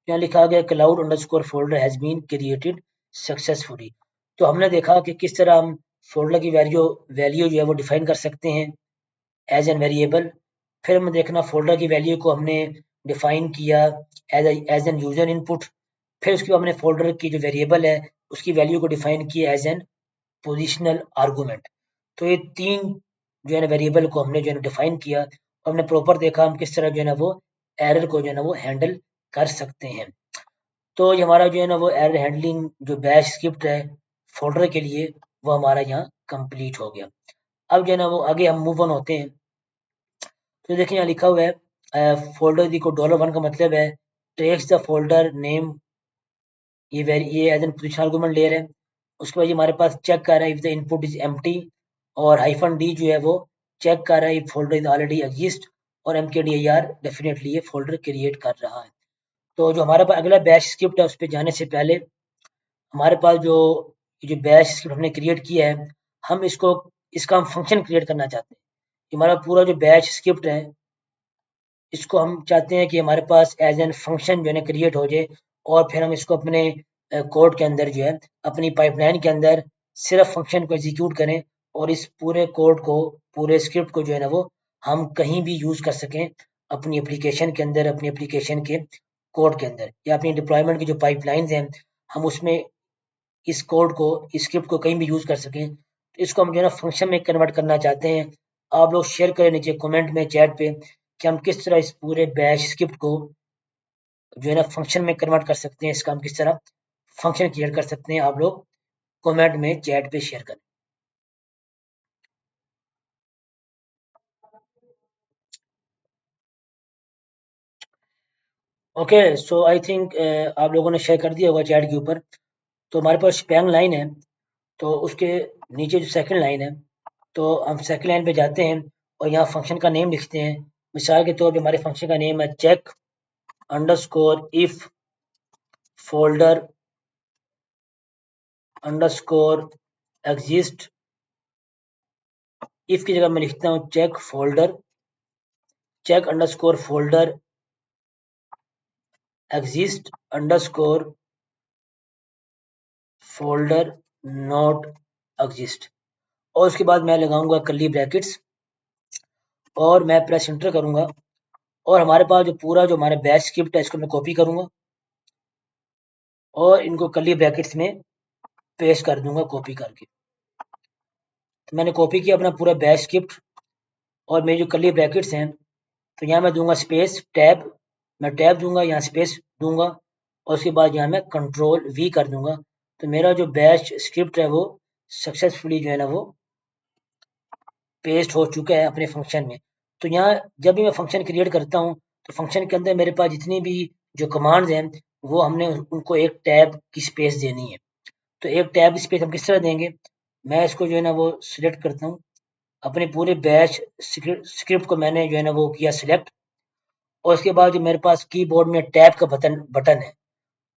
यहाँ लिखा गया cloud underscore folder has been created successfully. तो हमने देखा कि किस तरह हम फोल्डर की वैल्यू जो है वो डिफाइन कर सकते हैं एज एन वेरिएबल। फिर हमने देखना फोल्डर की वैल्यू को हमने डिफाइन किया एज एन यूजर इनपुट। फिर उसके बाद हमने फोल्डर की जो वेरिएबल है उसकी वैल्यू को डिफाइन किया एज एन पोजिशनल आर्गूमेंट। तो ये तीन जो है ना वेरिएबल को हमने जो है ना डिफाइन किया, और हमने प्रॉपर देखा हम किस तरह जो है ना वो एरर को जो है ना वो हैंडल कर सकते हैं। तो ये हमारा जो है ना वो एरर हैंडलिंग जो बैश स्क्रिप्ट है फोल्डर के लिए, वो हमारा यहाँ कंप्लीट हो गया। अब जो है ना वो आगे हम मूव ऑन होते हैं। तो देखिए यहाँ लिखा हुआ है फोल्डर को $1 का मतलब है ट्रेक्स द फोल्डर नेम। ये एज एन पोजिशन आर्गूमेंट ले रहे हैं। उसके बाद ये हमारे पास चेक कर रहा है if the input is empty, और -d जो है वो चेक कर रहा है if folder is already exist, और mkdir डेफिनेटली ये फोल्डर क्रिएट कर रहा है। तो जो हमारे पास अगला बैश स्क्रिप्ट है उस पर जाने से पहले हमारे पास जो बैश स्क्रिप्ट हमने क्रिएट किया है, हम इसका हम फंक्शन क्रिएट करना चाहते हैं। हमारा पूरा जो बैश स्क्रिप्ट है इसको हम चाहते हैं कि हमारे पास एज एन फंक्शन जो है क्रिएट हो जाए, और फिर हम इसको अपने कोड के अंदर जो है अपनी पाइपलाइन के अंदर सिर्फ फंक्शन को एग्जीक्यूट करें, और इस पूरे कोड को, पूरे स्क्रिप्ट को जो है ना वो हम कहीं भी यूज कर सकें अपनी एप्लीकेशन के अंदर, अपनी एप्लीकेशन के कोड के अंदर, या अपनी डिप्लॉयमेंट की जो पाइपलाइंस हैं हम उसमें इस कोड को, इस स्क्रिप्ट को कहीं भी यूज कर सकें। तो इसको हम जो है ना फंक्शन में कन्वर्ट करना चाहते हैं। आप लोग शेयर करें नीचे कमेंट में, चैट पे, कि हम किस तरह इस पूरे बैश स्क्रिप्ट को जो है ना फंक्शन में कन्वर्ट कर सकते हैं। इसका हम किस तरह फंक्शन क्रिएट कर सकते हैं, आप लोग कमेंट में, चैट पे शेयर करें। ओके, सो आई थिंक आप लोगों ने शेयर कर दिया होगा चैट के ऊपर। तो हमारे पास स्पैंग लाइन है, तो उसके नीचे जो सेकंड लाइन है, तो हम सेकंड लाइन पे जाते हैं और यहाँ फंक्शन का नेम लिखते हैं। मिसाल के तौर पे हमारे फंक्शन का नेम है check underscore if folder underscore exist. If की जगह मैं लिखता हूँ check underscore folder exist underscore folder not exist. और उसके बाद मैं लगाऊंगा कर्ली ब्रैकेट्स और मैं प्रेस एंटर करूंगा। और हमारे पास जो पूरा जो हमारा बैश स्क्रिप्ट है, इसको मैं कॉपी करूंगा और इनको कर्ली ब्रैकेट्स में पेस्ट कर दूंगा कॉपी करके। तो मैंने कॉपी किया अपना पूरा बैश स्क्रिप्ट और मेरी जो कर्ली ब्रैकेट्स हैं, तो यहाँ मैं दूंगा स्पेस टैब, मैं टैब दूंगा, यहाँ स्पेस दूंगा और उसके बाद यहाँ मैं कंट्रोल वी कर दूंगा। तो मेरा जो बैश स्क्रिप्ट है वो सक्सेसफुली जो है ना वो पेस्ट हो चुका है अपने फंक्शन में। तो यहाँ जब भी मैं फंक्शन क्रिएट करता हूँ, तो फंक्शन के अंदर मेरे पास जितनी भी जो कमांड्स हैं, वो हमने उनको एक टैब की स्पेस देनी है। तो एक टैब की स्पेस हम किस तरह देंगे, मैं इसको जो है ना वो सिलेक्ट करता हूँ। अपने पूरे बैच स्क्रिप्ट को मैंने जो है ना वो किया सिलेक्ट। और उसके बाद जो मेरे पास कीबोर्ड में टैब का बटन है,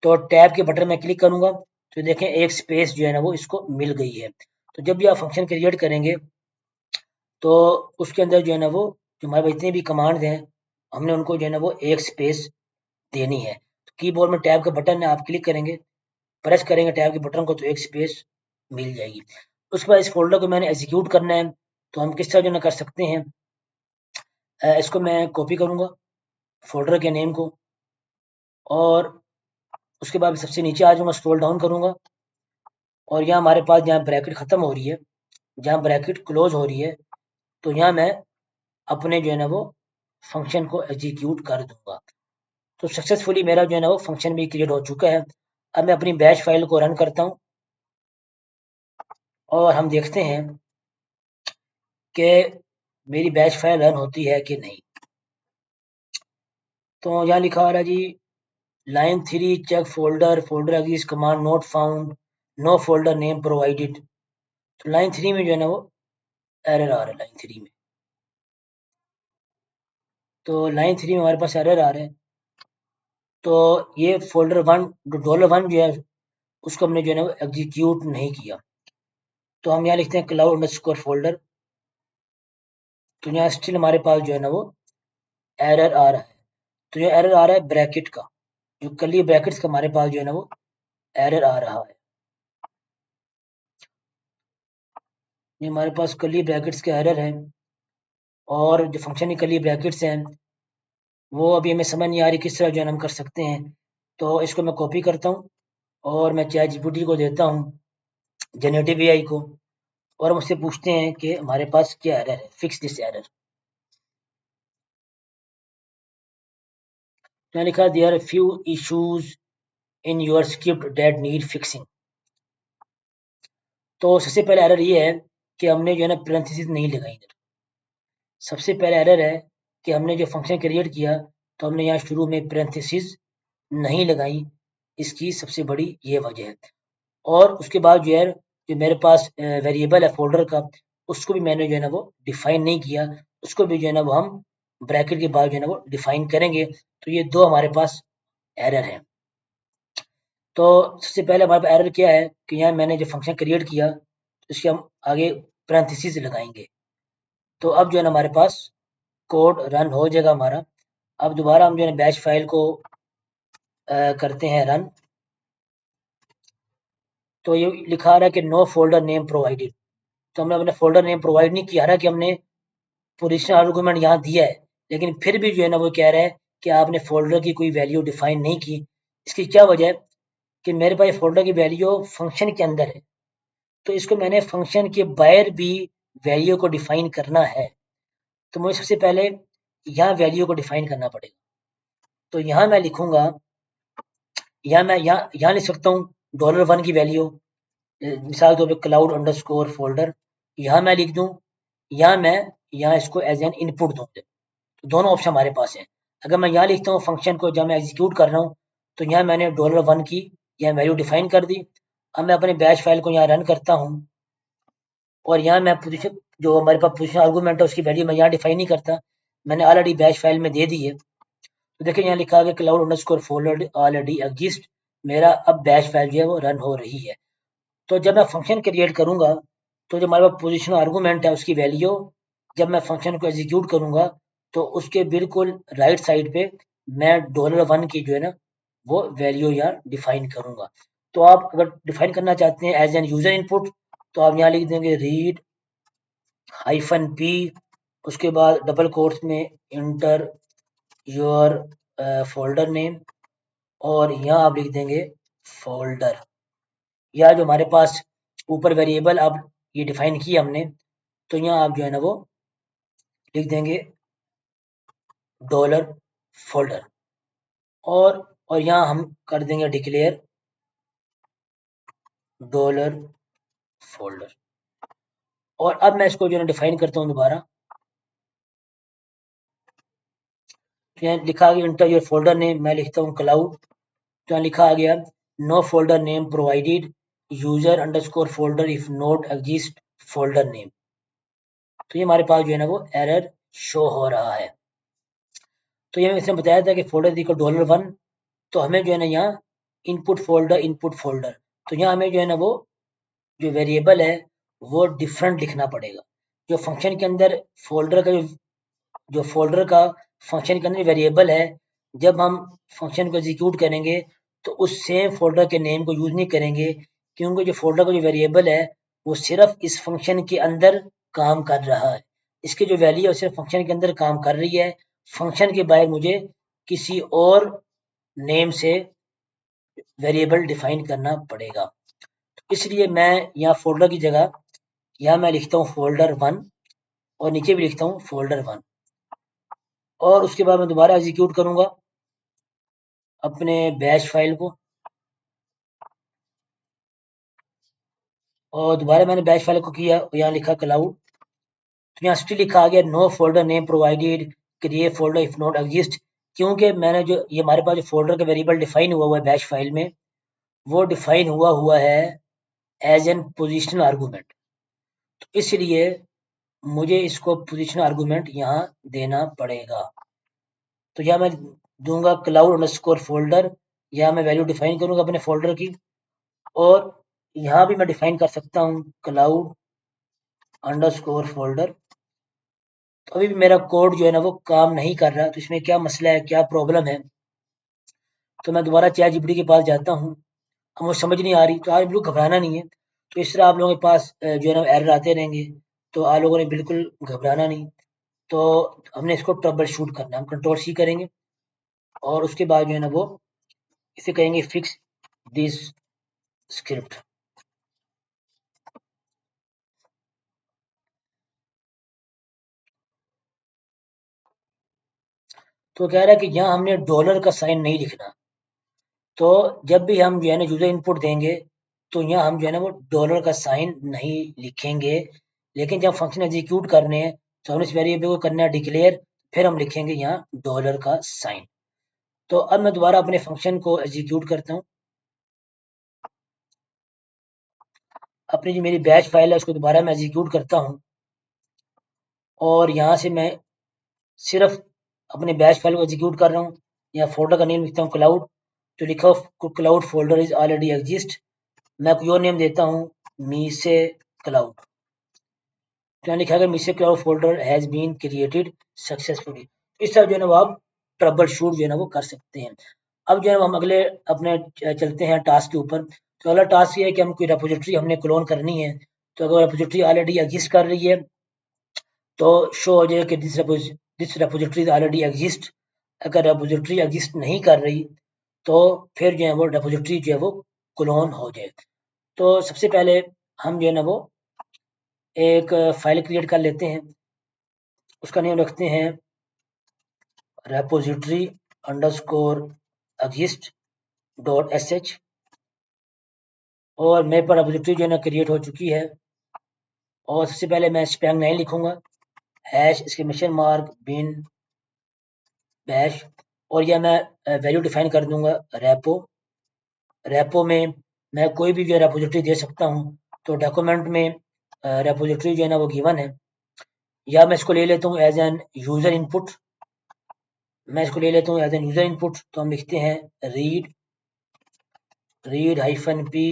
तो टैब के बटन में क्लिक करूंगा, तो देखें एक स्पेस जो है ना वो इसको मिल गई है। तो जब भी आप फंक्शन क्रिएट करेंगे, तो उसके अंदर जो है ना वो जो हमारे पास जितने भी कमांड्स हैं, हमने उनको जो है ना वो एक स्पेस देनी है। तो कीबोर्ड में टैब का बटन है, आप क्लिक करेंगे, प्रेस करेंगे टैब के बटन को, तो एक स्पेस मिल जाएगी। उसके बाद इस फोल्डर को मैंने एग्जीक्यूट करना है, तो हम किस तरह जो ना कर सकते हैं, इसको मैं कॉपी करूंगा फोल्डर के नेम को और उसके बाद सबसे नीचे आ जाऊंगा, स्क्रॉल डाउन करूंगा और यहाँ हमारे पास जहाँ ब्रैकेट खत्म हो रही है, जहाँ ब्रैकेट क्लोज हो रही है, तो यहाँ मैं अपने जो है ना वो फंक्शन को एग्जीक्यूट कर दूंगा। तो सक्सेसफुली मेरा जो है ना वो फंक्शन भी क्रिएट हो चुका है। अब मैं अपनी बैच फाइल को रन करता हूँ और हम देखते हैं कि मेरी बैच फाइल रन होती है कि नहीं। तो यहाँ लिखा आ रहा है जी, line 3 check folder exist command not found, no folder name provided. तो लाइन 3 में जो है ना वो एरर आ रहा है, लाइन 3 में। तो लाइन 3 में हमारे पास एरर आ रहे हैं। तो ये फोल्डर वन, $1 जो है, उसको हमने जो है ना वो एग्जीक्यूट नहीं किया। तो हम यहाँ लिखते हैं क्लाउड अंडरस्कोर फोल्डर। तो यहाँ स्टिल हमारे पास जो है ना वो एरर आ रहा है। तो ये एरर आ रहा है ब्रैकेट का, जो कर्ली ब्रैकेट्स का हमारे पास जो है ना वो एरर आ रहा है। ये हमारे पास कर्ली ब्रैकेट्स का एरर है और जो फंक्शन की कर्ली ब्रैकेट्स हैं, वो अभी हमें समझ नहीं आ रही किस तरह जो है हम कर सकते हैं। तो इसको मैं कॉपी करता हूँ और मैं चैट जीपीटी को देता हूँ, जनरेटिव एआई को, और हम उससे पूछते हैं कि हमारे पास क्या एरर है, फिक्स दिस एरर। यहाँ लिखा there are few issues in your script that need fixing. तो सबसे पहले एरर ये है कि हमने जो है ना पैरेंथेसिस नहीं लगाई इधर। सबसे पहले एरर है कि हमने जो फंक्शन क्रिएट किया, तो हमने यहाँ शुरू में पैरेंथेसिस नहीं लगाई। इसकी सबसे बड़ी ये वजह है। और उसके बाद जो है, जो मेरे पास वेरिएबल है फोल्डर का, उसको भी मैंने जो है ना वो डिफाइन नहीं किया। उसको भी जो है ना वो हम ब्रैकेट के बाद जो है ना वो डिफाइन करेंगे। तो ये दो हमारे पास एरर है। तो सबसे पहले हमारे पास एरर क्या है कि यहाँ मैंने जो फंक्शन क्रिएट किया, इसके हम आगे पैरेंथेसिस लगाएंगे। तो अब जो है ना हमारे पास कोड रन हो जाएगा हमारा। अब दोबारा हम जो है बैच फाइल को करते हैं रन। तो ये लिखा आ रहा है कि नो फोल्डर नेम प्रोवाइडेड। तो हमने अपने फोल्डर नेम प्रोवाइड नहीं किया, हालांकि हमने पोजिशन आर्गूमेंट यहाँ दिया है, लेकिन फिर भी जो है ना वो कह रहा है कि आपने फोल्डर की कोई वैल्यू डिफाइन नहीं की। इसकी क्या वजह है कि मेरे पास फोल्डर की वैल्यू फंक्शन के अंदर है, तो इसको मैंने फंक्शन के बाहर भी वैल्यू को डिफाइन करना है, तो मुझे सबसे पहले यहाँ वैल्यू को डिफाइन करना पड़ेगा। तो यहाँ मैं लिखूंगा, यहाँ मैं यहाँ लिख सकता हूँ $1 की वैल्यू, मिसाल के तौर पे क्लाउड अंडरस्कोर फोल्डर, यहाँ मैं लिख दूँ, यहाँ इसको एज एन इनपुट दूँ। तो दोनों ऑप्शन हमारे पास हैं। अगर मैं यहाँ लिखता हूँ फंक्शन को जब मैं एग्जीक्यूट कर रहा हूँ, तो यहाँ मैंने $1 की यहाँ वैल्यू डिफाइन कर दी। अब मैं अपने बैच फाइल को यहाँ रन करता हूँ और यहाँ मैं पोजीशन, जो हमारे पास पोजीशन आर्गूमेंट है उसकी वैल्यू मैं यहाँ डिफाइन नहीं करता, मैंने ऑलरेडी बैच फाइल में दे दी है। तो देखिए यहाँ लिखा है cloud underscore folder already exist, मेरा अब बैच फाइल जो है वो रन हो रही है। तो जब मैं फंक्शन क्रिएट करूंगा, तो जो हमारे पास पोजीशन आर्गूमेंट है उसकी वैल्यू जब मैं फंक्शन को एग्जीक्यूट करूंगा, तो उसके बिल्कुल राइट साइड पे मैं $1 की जो है ना वो वैल्यू यहाँ डिफाइन करूंगा। तो आप अगर डिफाइन करना चाहते हैं एज एन यूजर इनपुट, तो आप यहाँ लिख देंगे रीड -p, उसके बाद डबल कोट्स में इंटर योर फोल्डर नेम, और यहाँ आप लिख देंगे फोल्डर, या जो हमारे पास ऊपर वेरिएबल आप ये डिफाइन किया हमने, तो यहाँ आप जो है ना वो लिख देंगे डॉलर फोल्डर, और यहाँ हम कर देंगे डिक्लेयर डॉलर फोल्डर। और अब मैं इसको जो है डिफाइन करता हूँ दोबारा, तो यहाँ लिखा आ गया इंटर योर फोल्डर नेम, मैं लिखता हूँ क्लाउड, तो यहाँ लिखा आ गया no folder name provided, user underscore folder if not exist folder name. तो ये हमारे पास जो है ना वो एरर शो हो रहा है। तो ये इसने बताया था कि फोल्डर इक्वल $1, तो हमें जो है ना यहाँ इनपुट फोल्डर, तो यहाँ हमें जो है ना वो जो वेरिएबल है वो डिफरेंट लिखना पड़ेगा। जो फंक्शन के अंदर फोल्डर का जो फोल्डर का फंक्शन के अंदर वेरिएबल है, जब हम फंक्शन को एग्जीक्यूट करेंगे तो उस सेम फोल्डर के नेम को यूज नहीं करेंगे, क्योंकि जो फोल्डर का जो वेरिएबल है वो सिर्फ इस फंक्शन के अंदर काम कर रहा है, इसकी जो वैल्यू है सिर्फ फंक्शन के अंदर काम कर रही है, फंक्शन के बाहर मुझे किसी और नेम से वेरिएबल डिफाइन करना पड़ेगा। तो इसलिए मैं यहाँ फोल्डर की जगह यहाँ मैं लिखता हूँ फोल्डर 1 और नीचे भी लिखता हूँ फोल्डर 1, और उसके बाद मैं दोबारा एग्जीक्यूट करूंगा अपने बैश फाइल को, और दोबारा मैंने बैश फाइल को किया, यहाँ लिखा क्लाउड, तो यहाँ स्टिल लिखा आ गया no folder name provided, create folder if not exist, क्योंकि मैंने जो ये हमारे पास जो फोल्डर का वेरिएबल डिफाइन हुआ है बैश फाइल में, वो डिफाइन हुआ है एज एन पोजिशनल आर्गूमेंट, तो इसलिए मुझे इसको पोजिशनल आर्गूमेंट यहाँ देना पड़ेगा। तो यहाँ मैं दूंगा क्लाउड अंडरस्कोर फोल्डर, यहाँ मैं वैल्यू डिफाइन करूंगा अपने फोल्डर की, और यहाँ भी मैं डिफाइन कर सकता हूँ क्लाउड अंडरस्कोर फोल्डर। तो अभी भी मेरा कोड जो है ना वो काम नहीं कर रहा, तो इसमें क्या मसला है, क्या प्रॉब्लम है। तो मैं दोबारा चैट जीपीटी के पास जाता हूँ, अब मुझे समझ नहीं आ रही, तो आप लोग घबराना नहीं है, तो इस तरह आप लोगों के पास जो है ना एरर आते रहेंगे, तो आप लोगों ने बिल्कुल घबराना नहीं। तो हमने इसको ट्रबल शूट करना, हम कंट्रोल-C करेंगे और उसके बाद जो है ना वो इसे कहेंगे फिक्स दिस स्क्रिप्ट। तो कह रहा है कि यहाँ हमने डॉलर का साइन नहीं लिखना, तो जब भी हम जो है ना यूजर इनपुट देंगे, तो यहाँ हम जो है ना वो डॉलर का साइन नहीं लिखेंगे, लेकिन जब फंक्शन एग्जीक्यूट करने हैं तो हमने इस वेरिएबल को करना है डिक्लेयर, फिर हम लिखेंगे यहाँ डॉलर का साइन। तो अब मैं दोबारा अपने फंक्शन को एग्जीक्यूट करता हूँ, अपनी जो मेरी बैच फाइल है उसको दोबारा मैं एग्जीक्यूट करता हूँ, और यहाँ से मैं सिर्फ अपने बैच फाइल को एग्जीक्यूट कर रहा हूँ। यहाँ फोल्डर का नेम लिखता हूँ क्लाउड, तो लिखा cloud folder is already exist, मैं कोई और नेम देता हूँ मीसे क्लाउड, तो यहाँ लिखा है मीसे cloud folder has been created successfully. इस तरह जो है ना वो आप ट्रबल शूट जो है ना वो कर सकते हैं। अब जो है हम अगले अपने चलते हैं टास्क के ऊपर। तो अगला टास्क ये है कि हम कोई रेपोजिटरी हमने क्लोन करनी है, तो अगर रेपोजिटरी ऑलरेडी एग्जिस्ट कर रही है तो शो हो जाए कि दिस रेपोजिटरी ऑलरेडी एग्जिस्ट। अगर रेपोजिटरी एग्जिस्ट नहीं कर रही तो फिर जो है वो रेपोजिटरी जो है वो क्लोन हो जाए। तो सबसे पहले हम जो है ना वो एक फाइल क्रिएट कर लेते हैं, उसका नेम रखते हैं repository underscore exist dot sh। और मेरे पर रेपोजिटरी जो है ना क्रिएट हो चुकी है। और सबसे पहले मैं स्पैंग 9 लिखूंगा, hash exclamation mark bin bash, और यह मैं वैल्यू डिफाइन कर दूंगा रेपो। रेपो में मैं कोई भी जो है रेपोजिटरी दे सकता हूँ, तो डॉक्यूमेंट में रेपोजिटरी जो है ना वो गिवन है, या मैं इसको ले लेता हूँ एज एन यूजर इनपुट। मैं इसको ले लेता हूँ एज एन यूजर इनपुट, तो हम लिखते हैं read hyphen P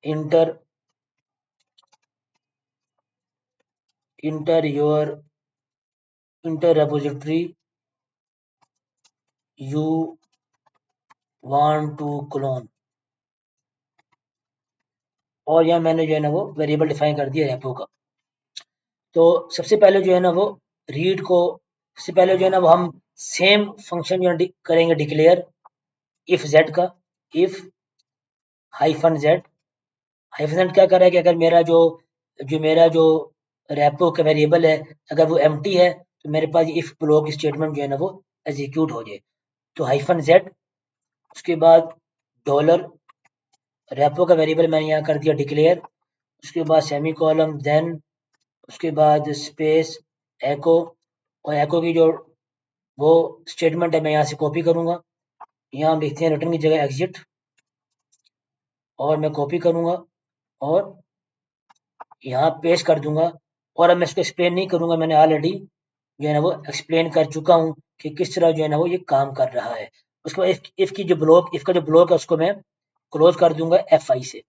inter repository you want to clone। और यहाँ मैंने जो है ना वो वेरिएबल डिफाइन कर दिया रेपो का। तो सबसे पहले जो है ना वो रीड को, सबसे पहले जो है ना वो हम सेम फंक्शन जो करेंगे डिक्लेयर इफ जेड का, if hyphen Z. Hyphen Z क्या कर रहा है कि अगर मेरा जो रेपो का वेरिएबल है अगर वो एम्प्टी है तो मेरे पास इफ ब्लॉक स्टेटमेंट जो है ना वो एग्जीक्यूट हो जाए। तो हाइफन जेड, उसके बाद डॉलर, रेपो का वेरिएबल मैंने यहाँ कर दिया डिक्लेयर, उसके बाद सेमी कॉलम, देन उसके बाद स्पेस एको, और एको की जो वो स्टेटमेंट है मैं यहाँ से कॉपी करूँगा। यहाँ हम लिखते हैं रिटर्न की जगह एग्जिट, और मैं कॉपी करूँगा और यहाँ पेस्ट कर दूंगा। और अब मैं इसको एक्सप्लेन नहीं करूँगा, मैंने ऑलरेडी जो है ना वो एक्सप्लेन कर चुका हूँ कि किस तरह जो है ना वो ये काम कर रहा है। उसके बाद इफ का जो ब्लॉक है उसको मैं क्लोज कर दूंगा F5 से।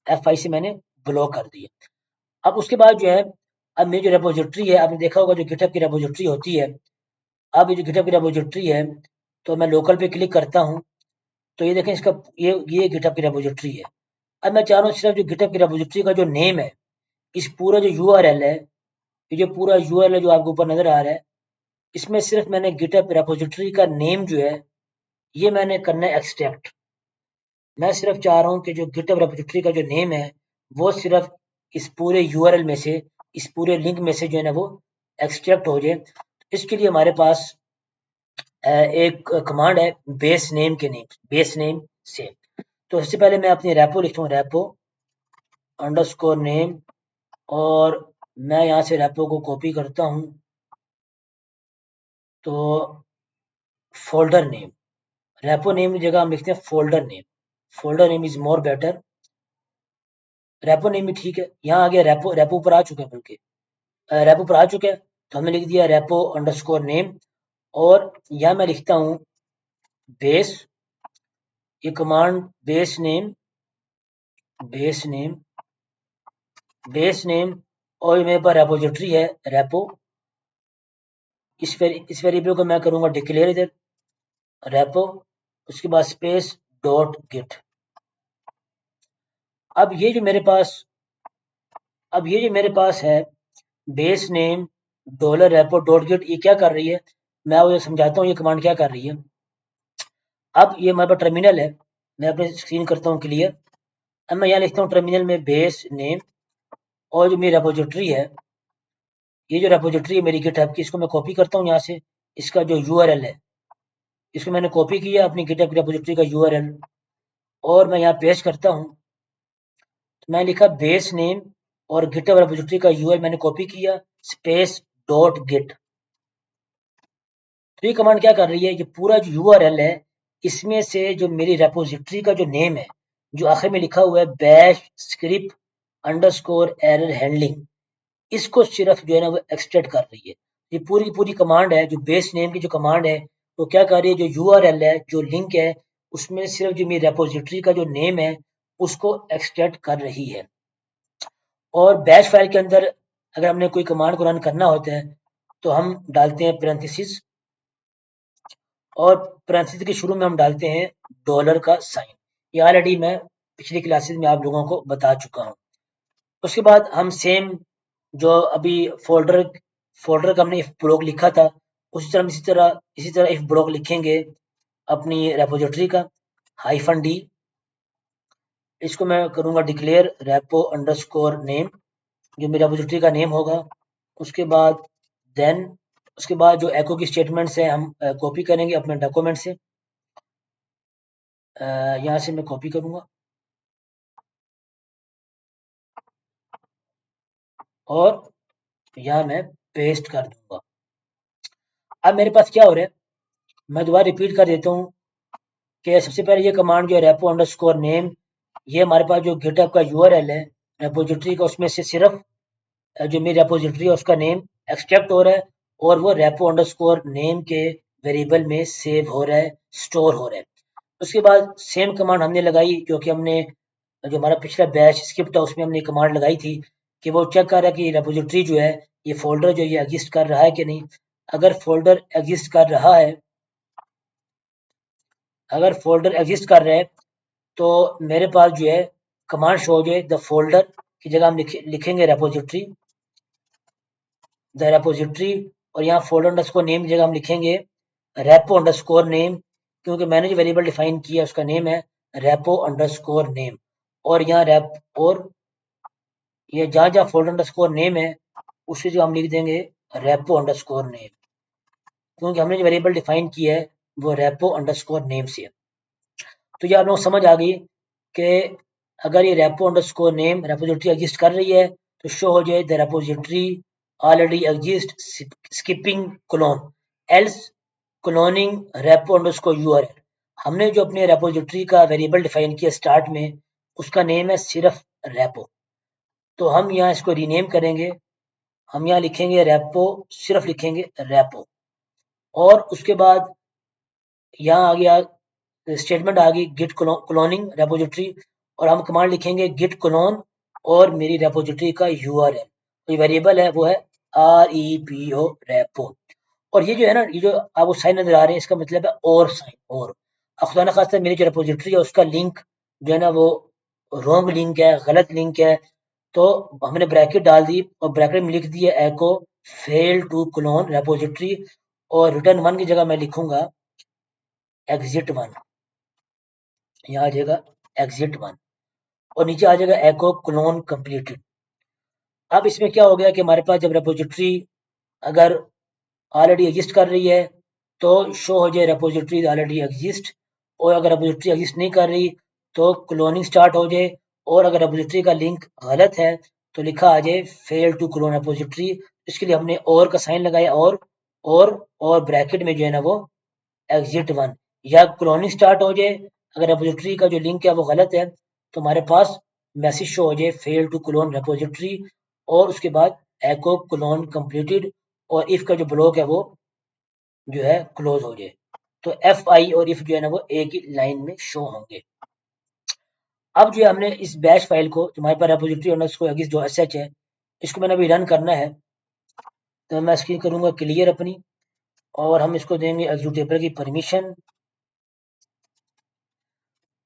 F5 से मैंने ब्लॉक कर दिया। अब उसके बाद जो है, अब मेरी जो रेपोजिटरी है, आपने देखा होगा जो गिटहब की रेपोजिटरी होती है, अब ये जो गिटहब की रेपोजिटरी है, तो मैं लोकल पे क्लिक करता हूँ, तो ये देखें इसका ये गिटहब की रेपोजिटरी है। अब मैं चाह रहा हूँ सिर्फ जो गिटहब की रेपोजिटरी का जो नेम है, इस पूरा जो URL है, ये जो पूरा URL है जो आपको ऊपर नजर आ रहा है, इसमें सिर्फ मैंने गिटहब रेपोजिटरी का नेम जो है ये मैंने करना है एक्सट्रैक्ट। मैं सिर्फ चाह रहा हूँ कि जो गिटहब रेपोजिटरी का जो नेम है वो सिर्फ इस पूरे URL में से, इस पूरे लिंक में से जो है ना वो एक्सट्रैक्ट हो जाए। इसके लिए हमारे पास एक कमांड है बेस नेम से। तो सबसे पहले मैं अपनी रेपो लिखता हूँ, रेपो अंडरस्कोर नेम, और मैं यहाँ से रेपो को कॉपी करता हूँ, तो फोल्डर नेम, रेपो नेम की जगह हम लिखते हैं folder name. Folder name is more better. Repo name भी ठीक है, यहाँ आ गया रेपो पर आ चुका है, बल्कि रेपो पर आ चुका है, तो हमने लिख दिया रेपो अंडरस्कोर नेम। और यहाँ मैं लिखता हूँ बेस, ये कमांड बेस नेम, और मेरे पास रेपोजिटरी है रेपो, इस वेरिएबल को मैं करूंगा डिक्लेयर इधर रेपो, उसके बाद स्पेस डॉट गिट। अब ये जो मेरे पास है base name dollar repo dot git, ये क्या कर रही है, मैं आपको समझाता हूँ ये कमांड क्या कर रही है। अब ये हमारे पास टर्मिनल है, मैं अपनी स्क्रीन करता हूँ क्लियर। अब मैं यहाँ लिखता हूँ टर्मिनल में बेस नेम, और जो मेरी रेपोजिटरी है, ये जो रेपोजिटरी है मेरी गिटहब की, इसको मैं कॉपी करता हूँ यहाँ से, इसका जो URL है इसको मैंने कॉपी किया अपनी गिटहब की रेपोजिटरी का URL, और मैं यहाँ पेस्ट करता हूँ। तो मैं लिखा बेस नेम और गिटहब रेपोजिटरी का URL मैंने कॉपी किया, स्पेस डॉट गिट। तो ये कमांड क्या कर रही है, ये पूरा जो URL है इसमें से जो मेरी रेपोजिटरी का जो नेम है, जो आखिर में लिखा हुआ है bash script underscore error handling, इसको सिर्फ जो है ना वो एक्सट्रैक्ट कर रही है। ये पूरी की पूरी कमांड है, जो बेस नेम की जो कमांड है वो क्या कर रही है, जो URL है, जो लिंक है, उसमें सिर्फ जो मेरी रेपोजिटरी का जो नेम है उसको एक्सट्रैक्ट कर रही है। और बैश फाइल के अंदर अगर हमने कोई कमांड को रन करना होता है तो हम डालते हैं पैरेंथेसिस, और पैरेंथेसिस के शुरू में हम डालते हैं डॉलर का साइन। ये ऑलरेडी मैं पिछली क्लासेस में आप लोगों को बता चुका हूँ। उसके बाद हम सेम जो अभी फोल्डर का हमने ब्लॉक लिखा था इसी तरह इफ ब्लॉक लिखेंगे अपनी रेपोजिटरी का -d, इसको मैं करूंगा डिक्लेयर रेपो अंडरस्कोर नेम, जो मेरा रेपोजिटरी का नेम होगा। उसके बाद देन उसके बाद जो एको की स्टेटमेंट्स है हम कॉपी करेंगे अपने डॉक्यूमेंट से। यहाँ से मैं कॉपी करूंगा और यहाँ मैं पेस्ट कर दूंगा। अब मेरे पास क्या हो रहा है, मैं दोबारा रिपीट कर देता हूँ कि सबसे पहले ये कमांड जो है रेपो अंडरस्कोर नेम, ये हमारे पास जो गिटहब का यूआरएल है रेपोजिटरी का, उसमें से सिर्फ जो मेरी रेपोजिटरी है उसका नेम एक्सट्रैक्ट हो रहा है और वो रेपो अंडरस्कोर नेम के वेरिएबल में सेव हो रहा है, स्टोर हो रहा है। उसके बाद सेम कमांड हमने लगाई, क्योंकि हमने जो हमारा पिछला बैच स्क्रिप्ट था उसमें हमने कमांड लगाई थी कि वो चेक कर रहा है कि रेपोजिटरी जो है ये फोल्डर जो ये एग्जिस्ट कर रहा है कि नहीं। अगर फोल्डर एग्जिस्ट कर रहा है तो मेरे पास जो है कमांड शो हो जाए द फोल्डर की जगह हम लिखेंगे रेपोजिटरी, द रेपोजिटरी, और यहाँ फोल्डर अंडरस्कोर नेम की जगह हम लिखेंगे रेपो अंडरस्कोर नेम, क्योंकि मैंने जो वेरिएबल डिफाइन किया उसका नेम है रेपो अंडरस्कोर नेम। और यहाँ और ये जहाँ जहाँ फोल्डर अंडरस्कोर नेम है उसकी जगह हम लिख देंगे रेपो अंडरस्कोर नेम, क्योंकि हमने जो वेरिएबल डिफाइन किया है वो रेपो अंडरस्कोर नेम से है। तो ये आप लोग समझ आ गई कि अगर ये repo underscore name repository exist कर रही है तो शो हो जाए the repository already exist skipping clone else cloning repo underscore URL. हमने जो अपने रेपोजिटरी का वेरिएबल डिफाइन किया स्टार्ट में उसका नेम है सिर्फ रेपो, तो हम यहाँ इसको रीनेम करेंगे। हम यहाँ लिखेंगे रेपो, सिर्फ लिखेंगे रेपो, और उसके बाद यहाँ आ गया स्टेटमेंट आ गई गिट क्लोनिंग रेपोजिटरी, और हम कमांड लिखेंगे गिट क्लोन और मेरी रेपोजिटरी का यूआरएल, तो वेरिएबल है वो है repo रेपो। और ये जो है ना, ये जो आपको साइन नजर आ रहे हैं इसका मतलब है और साइन। और खुदा न खास्ता मेरी जो रेपोजिटरी है उसका लिंक जो है ना वो रॉन्ग लिंक है, गलत लिंक है, तो हमने ब्रैकेट डाल दी और ब्रैकेट में लिख दिया एको फेल टू क्लोन रेपोजिटरी, और रिटर्न 1 की जगह मैं लिखूंगा एग्जिट 1, यहाँ आ जाएगा एग्जिट 1, और नीचे आ जाएगा एको क्लोन कंप्लीटेड। अब इसमें क्या हो गया कि हमारे पास जब रेपोजिटरी अगर ऑलरेडी एग्जिस्ट कर रही है तो शो हो जाए रेपोजिटरी ऑलरेडी एग्जिस्ट, और अगर रेपोजिटरी एग्जिस्ट नहीं कर रही तो क्लोनिंग स्टार्ट हो जाए, और अगर रेपोजिटरी का लिंक गलत है तो लिखा आ जाए फेल टू क्लोन रेपोजिटरी। इसके लिए हमने और का साइन लगाया, और ब्रैकेट में जो है ना वो एग्जिट 1, या क्लोनिंग स्टार्ट हो जाए अगर रेपोजिटरी का जो लिंक है वो गलत है तो हमारे पास मैसेज शो हो जाए फेल टू क्लोन रेपोजिटरी, और उसके बाद एको क्लोन कंप्लीटेड, और इफ का जो ब्लॉक है वो जो है क्लोज हो जाए। तो एफ आई और इफ जो है ना वो एक ही लाइन में शो होंगे। अब जो है हमने इस बैश फाइल को, जो हमारे पास रेपोजिटरी अंडरस्कोर एग्जिस्ट जो एसएच है, इसको मैंने अभी रन करना है, तो मैं इसकी करूंगा क्लियर अपनी, और हम इसको देंगे एग्जीक्यूटेबल की परमिशन,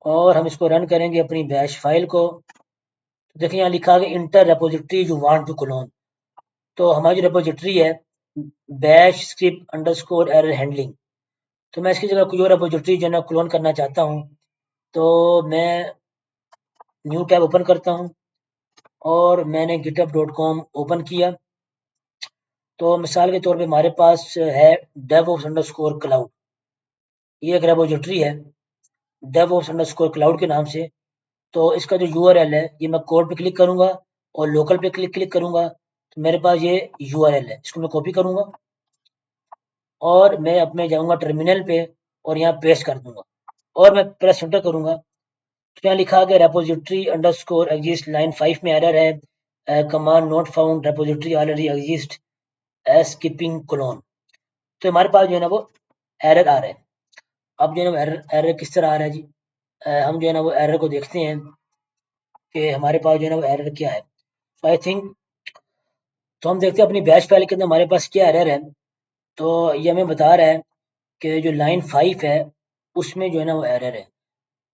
और हम इसको रन करेंगे अपनी बैश फाइल को। तो देखिए यहाँ लिखा है enter repository you want to clone, तो हमारी जो रेपोजिटरी है bash script underscore error handling, तो मैं इसकी जगह कोई और रेपोजिटरी जो है ना क्लोन करना चाहता हूँ, तो मैं न्यू टैब ओपन करता हूँ और मैंने github.com ओपन किया। तो मिसाल के तौर पे हमारे पास है DevOps अंडरस्कोर क्लाउड, ये एक रेपोजिटरी है DevOps अंडरस्कोर क्लाउड के नाम से। तो इसका जो यूआरएल है ये मैं कोड पे क्लिक करूंगा और लोकल पे क्लिक करूंगा, तो मेरे पास ये यूआरएल है, इसको मैं कॉपी करूंगा और मैं अपने जाऊंगा टर्मिनल पे और यहाँ पेस्ट कर दूंगा, और मैं प्रेस एंटर करूंगा। तो यहाँ लिखा गया रेपोजिटरी अंडरस्कोर एग्जिस्ट लाइन 5 में एरर है, command not found repository already exist skipping clone. तो हमारे पास जो है ना वो एरर आ रहा है। अब जो है ना एरर किस तरह आ रहा है जी, हम जो है ना वो एरर को देखते हैं कि हमारे पास जो है ना वो एरर क्या है। तो आई थिंक, तो हम देखते हैं अपनी बैच फाइल के अंदर हमारे पास क्या एरर है। तो ये हमें बता रहा है कि जो लाइन 5 है उसमें जो है ना वो एरर है।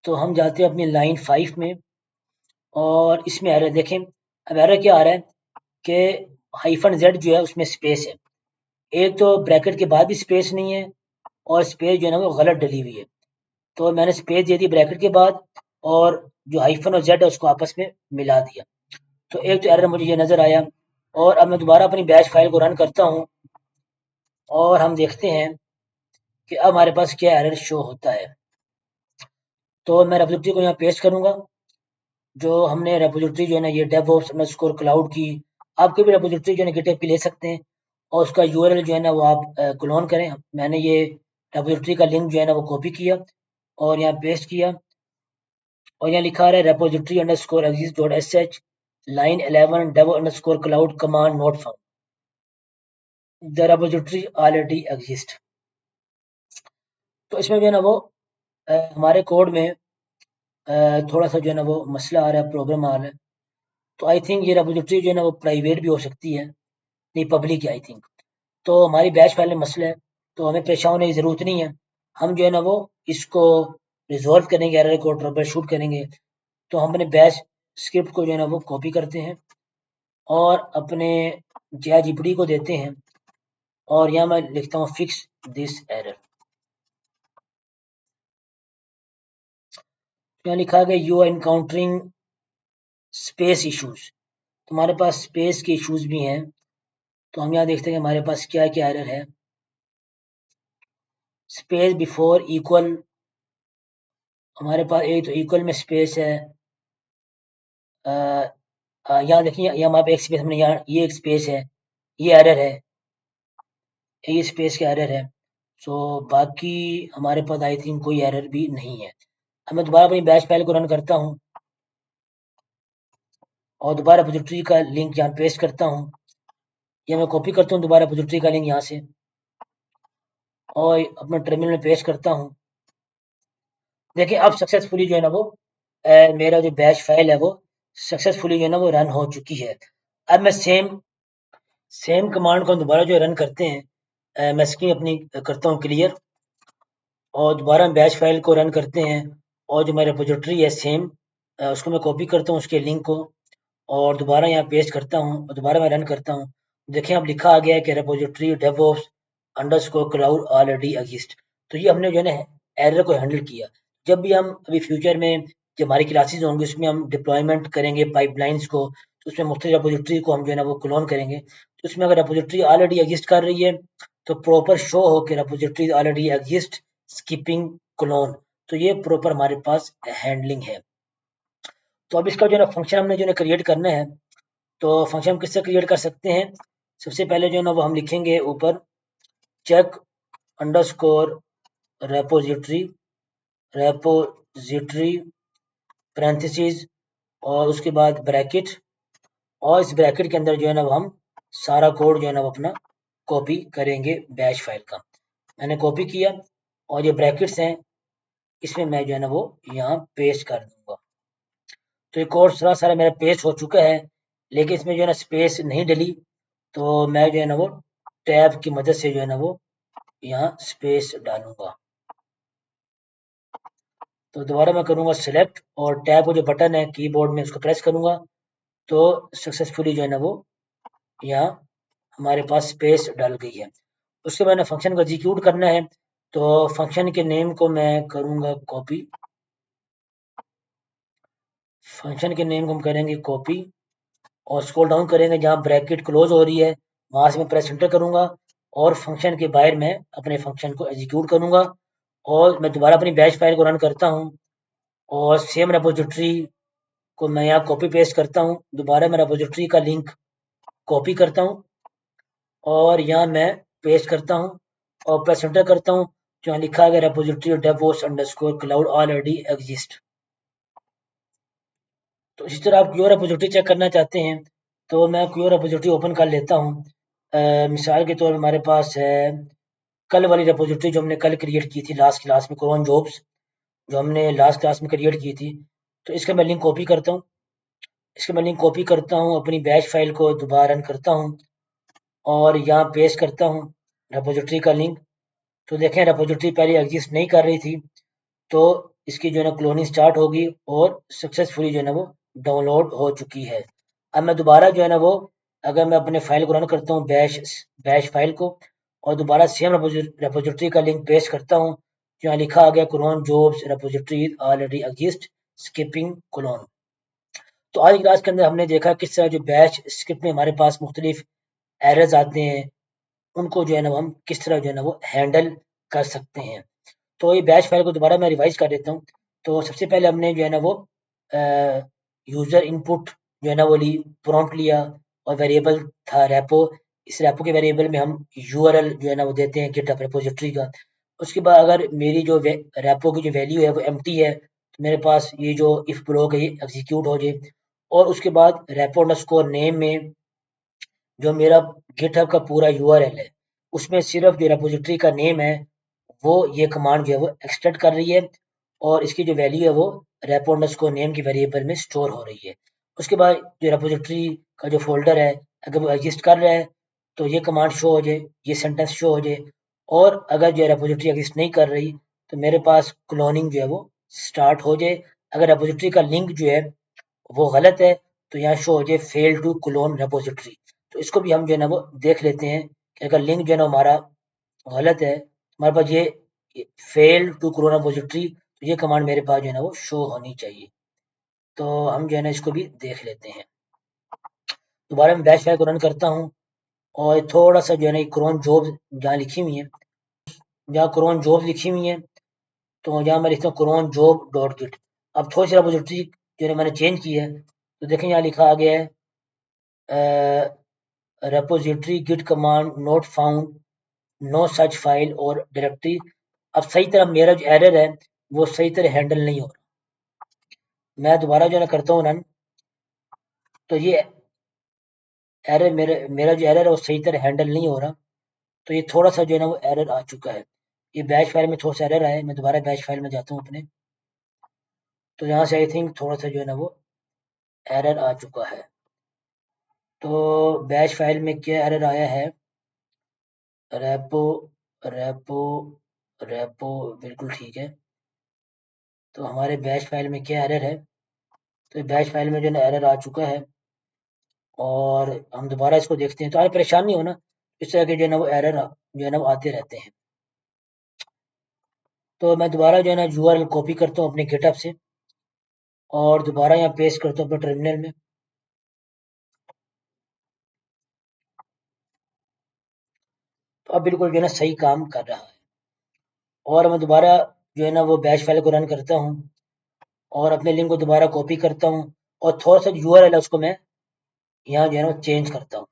तो हम जाते हैं अपनी लाइन 5 में और इसमें एरर देखें। अब एरर क्या आ रहा है कि -z जो है उसमें स्पेस है, एक तो ब्रैकेट के बाद भी स्पेस नहीं है और स्पेस जो है ना वो गलत डली हुई है। तो मैंने स्पेस दे दी ब्रैकेट के बाद और जो हाइफन और जेड है उसको आपस में मिला दिया। तो एक तो एरर मुझे ये नजर आया। और अब मैं दोबारा अपनी बैच फाइल को रन करता हूँ और हम देखते हैं कि अब हमारे पास क्या एरर शो होता है। तो मैं रेपॉजिटरी को यहाँ पेस्ट करूंगा। जो हमने रेपॉजिटरी जो है ना ये डेवऑप्स अंडरस्कोर क्लाउड की, आप कोई भी रेपॉजिटरी जो है ना गिटहब की ले सकते हैं और उसका यूआरएल जो है ना वो आप क्लोन करें। मैंने ये रेपॉजिटरी का लिंक जो है ना वो कॉपी किया और यहाँ पेस्ट किया और यहाँ लिखा है repository underscore exist dot S H line 11 dev underscore cloud command not found the repository already exist. तो इसमें जो है ना वो हमारे कोड में थोड़ा सा जो है ना वो मसला आ रहा है, प्रॉब्लम आ रहा है। तो आई थिंक ये रेपॉजिटरी जो है ना वो प्राइवेट भी हो सकती है, नहीं पब्लिक है आई थिंक। तो हमारी बैच फाइल में मसला है, तो हमें परेशान होने की ज़रूरत नहीं है। हम जो है ना वो इसको रिजॉल्व करेंगे, एरर को ट्रबल शूट करेंगे। तो हम अपने बैच स्क्रिप्ट को जो है ना वो कॉपी करते हैं और अपने ChatGPT को देते हैं और यहाँ मैं लिखता हूँ फिक्स दिस एरर। यहाँ लिखा है you are encountering space issues. तो हमारे पास स्पेस के इश्यूज भी हैं। तो हम यहाँ देखते हैं कि हमारे पास क्या क्या एरर है। स्पेस बिफोर इक्वल, हमारे पास एक तो इक्वल में स्पेस है। यहाँ देखिए, यहाँ हमारे पास एक स्पेस, हमने यहाँ ये एक स्पेस है, ये एरर है, ये स्पेस का एरर है। सो बाकी हमारे पास आई थिंक कोई एरर भी नहीं है। अब मैं दोबारा अपनी बैच फाइल को रन करता हूँ और दोबारा रेपॉजिटरी का लिंक यहाँ पेस्ट करता हूँ, या मैं कॉपी करता हूँ दोबारा रेपॉजिटरी का लिंक यहाँ से और अपने टर्मिनल में पेस्ट करता हूँ। देखिए अब सक्सेसफुली जो है ना वो मेरा जो बैच फाइल है वो सक्सेसफुली जो है ना वो रन हो चुकी है। अब मैं सेम कमांड को दोबारा जो रन करते हैं, मैं स्क्रीन अपनी करता हूँ क्लियर और दोबारा बैच फाइल को रन करते हैं और जो मेरा रेपॉजिटरी है सेम, उसको मैं कॉपी करता हूँ उसके लिंक को और दोबारा यहाँ पेस्ट करता हूँ और दोबारा मैं रन करता हूँ। देखिए अब लिखा आ गया है कि repository DevOps underscore cloud already exist. तो ये हमने जो है ना एरर को हैंडल किया। जब भी हम अभी फ्यूचर में जब हमारी क्लासेज होंगी उसमें हम डिप्लॉयमेंट करेंगे पाइपलाइंस को, तो उसमें मुख्तलिफ रेपॉजिटरी को हम जो है ना वो क्लोन करेंगे। तो उसमें अगर रेपॉजिटरी ऑलरेडी एग्जिस्ट कर रही है तो प्रॉपर शो हो कि repository already exist skipping clone. तो ये प्रॉपर हमारे पास हैंडलिंग है। तो अब इसका जो है ना फंक्शन हमने जो है क्रिएट करना है। तो फंक्शन हम किससे क्रिएट कर सकते हैं? सबसे पहले जो है ना वो हम लिखेंगे ऊपर check underscore repository, repository parenthesis और उसके बाद ब्रैकेट, और इस ब्रैकेट के अंदर जो है ना वो हम सारा कोड जो है ना वो अपना कॉपी करेंगे बैच फाइल का। मैंने कॉपी किया और ये ब्रैकेट्स हैं, इसमें मैं जो है ना वो यहाँ पेस्ट कर दूंगा। तो ये कोड सारा मेरा पेस्ट हो चुका है, लेकिन इसमें जो है ना स्पेस नहीं डली। तो मैं जो है ना वो टैब की मदद से जो है ना वो यहाँ स्पेस डालूंगा। तो दोबारा मैं करूंगा सिलेक्ट और टैब का जो बटन है कीबोर्ड में उसको प्रेस करूंगा तो सक्सेसफुली जो है ना वो यहाँ हमारे पास स्पेस डाल गई है। उसके बाद फंक्शन को एग्जीक्यूट करना है। तो फंक्शन के नेम को मैं करूंगा कॉपी, फंक्शन के नेम को हम करेंगे कॉपी और स्क्रॉल डाउन करेंगे जहाँ ब्रैकेट क्लोज हो रही है वहां से मैं प्रेस एंटर करूंगा और फंक्शन के बाहर मैं अपने फंक्शन को एग्जीक्यूट करूंगा और मैं दोबारा अपनी बैच फाइल को रन करता हूँ और सेम रेपोजिटरी को मैं यहाँ कॉपी पेस्ट करता हूँ। दोबारा मैं रेपोजिटरी का लिंक कॉपी करता हूँ और यहाँ मैं पेस्ट करता हूँ और प्रेस एंटर करता हूँ। जो यहाँ लिखा गया repository DevOps underscore cloud already exist. तो इसी तरह आप कोई और रेपोजिटरी चेक करना चाहते हैं तो मैं कोई और रेपोजिटरी ओपन कर लेता हूँ। मिसाल के तौर पर हमारे पास है कल वाली रेपोजिटरी जो हमने कल क्रिएट की थी लास्ट क्लास में, क्रोन जॉब्स जो हमने लास्ट क्लास में क्रिएट की थी। तो इसका मैं लिंक कॉपी करता हूँ, इसका मैं लिंक कॉपी करता हूँ, अपनी बैच फाइल को दोबारा रन करता हूँ और यहाँ पेस्ट करता हूँ रेपोजिटरी का लिंक। तो देखें रेपोजिटरी पहले एग्जिस्ट नहीं कर रही थी, तो इसकी जो है ना क्लोनिंग स्टार्ट होगी और सक्सेसफुली जो है ना वो डाउनलोड हो चुकी है। अब मैं दोबारा जो है ना वो अगर मैं अपने फाइल को रन करता हूँ बैच फाइल को, और दोबारा सेम रेपोजिटरी का लिंक पेस्ट करता हूँ। यहाँ लिखा आ गया cron jobs repository already exist skipping clone. तो आज की क्लास के अंदर हमने देखा किस तरह जो बैच स्क्रिप्ट में हमारे पास मुख्तलिफ एरर्स आते हैं, उनको जो है ना हम किस तरह जो है ना वो हैंडल कर सकते हैं। तो ये बैच फाइल को दोबारा मैं रिवाइज कर देता हूँ। तो सबसे पहले हमने जो है ना वो यूजर इनपुट जो है ना वो ली, प्रॉम्प्ट लिया और वेरिएबल था रेपो। इस रेपो के वेरिएबल में हम यूआरएल जो है ना वो देते हैं गिटहब रिपोजिटरी का। उसके बाद अगर मेरी जो रेपो की जो वैल्यू है वो एम्प्टी है तो मेरे पास ये जो इफ ब्लॉक है ये एग्जीक्यूट हो जाए। और उसके बाद रेपो अंडरस्कोर नेम में जो मेरा गिटहब का पूरा यूआरएल है उसमें सिर्फ जो रेपोजिटरी का नेम है वो ये कमांड जो है वो एक्सट्रैक्ट कर रही है और इसकी जो वैल्यू है वो रेपो अंडरस्कोर नेम की वेरिएबल में स्टोर हो रही है। उसके बाद जो रेपोजिटरी का जो फोल्डर है अगर वो एग्जिस्ट कर रहा है तो ये कमांड शो हो जाए, ये सेंटेंस शो हो जाए। और अगर जो रेपोजिटरी एग्जिस्ट नहीं कर रही तो मेरे पास क्लोनिंग जो है वो स्टार्ट हो जाए। अगर रेपोजिटरी का लिंक जो है वो गलत है तो यहाँ शो हो जाए फेल टू क्लोन रेपोजिटरी। तो इसको भी हम जो है ना वो देख लेते हैं कि अगर लिंक जो है ना हमारा गलत है, हमारे पास ये फेल टू क्लोन रेपोजिटरी, तो ये कमांड मेरे पास जो है ना वो शो होनी चाहिए। तो हम जो है ना इसको भी देख लेते हैं। दोबारा मैं बैश फाइल को रन करता हूँ और थोड़ा सा जो है ना क्रोन जॉब जहाँ लिखी हुई है, जहाँ क्रोन जॉब लिखी हुई है तो यहाँ मैं लिखता हूँ क्रोन जॉब डॉट गिट। अब थोड़ी सी रेपोजिटरी जो है मैंने चेंज की है तो देखें यहाँ लिखा आ गया है repository git command not found, no such file और डायरेक्टरी। अब सही तरह मेरा जो एरर है वो सही तरह हैंडल नहीं हो रहा। मैं दोबारा जो है ना करता हूँ रन, तो ये एरर मेरा जो एरर है वो सही तरह हैंडल नहीं हो रहा। तो ये थोड़ा सा जो है ना वो एरर आ चुका है। ये बैच फाइल में थोड़ा सा एरर आया है। मैं दोबारा बैच फाइल में जाता हूँ अपने, तो यहाँ से आई थिंक थोड़ा सा जो है ना वो एरर आ चुका है। तो बैच फाइल में क्या एरर आया है, रेपो रेपो रेपो बिल्कुल ठीक है। तो हमारे बैच फाइल में क्या एरर है, तो बैच फाइल में जो है ना एरर आ चुका है और हम दोबारा इसको देखते हैं। तो आप परेशान नहीं होना, इस तरह के जो है ना वो एरर जो है ना वो आते रहते हैं। तो मैं दोबारा जो है ना यूआरएल कॉपी करता हूँ अपने गिटहब से और दोबारा यहाँ पेस्ट करता हूँ अपने टर्मिनल में। तो अब बिल्कुल जो है ना सही काम कर रहा है। और मैं दोबारा जो है ना वो बैच फाइल को रन करता हूँ और अपने लिंक को दोबारा कॉपी करता हूँ और थोड़ा सा यूआरएल है उसको मैं यहाँ जो है ना चेंज करता हूँ।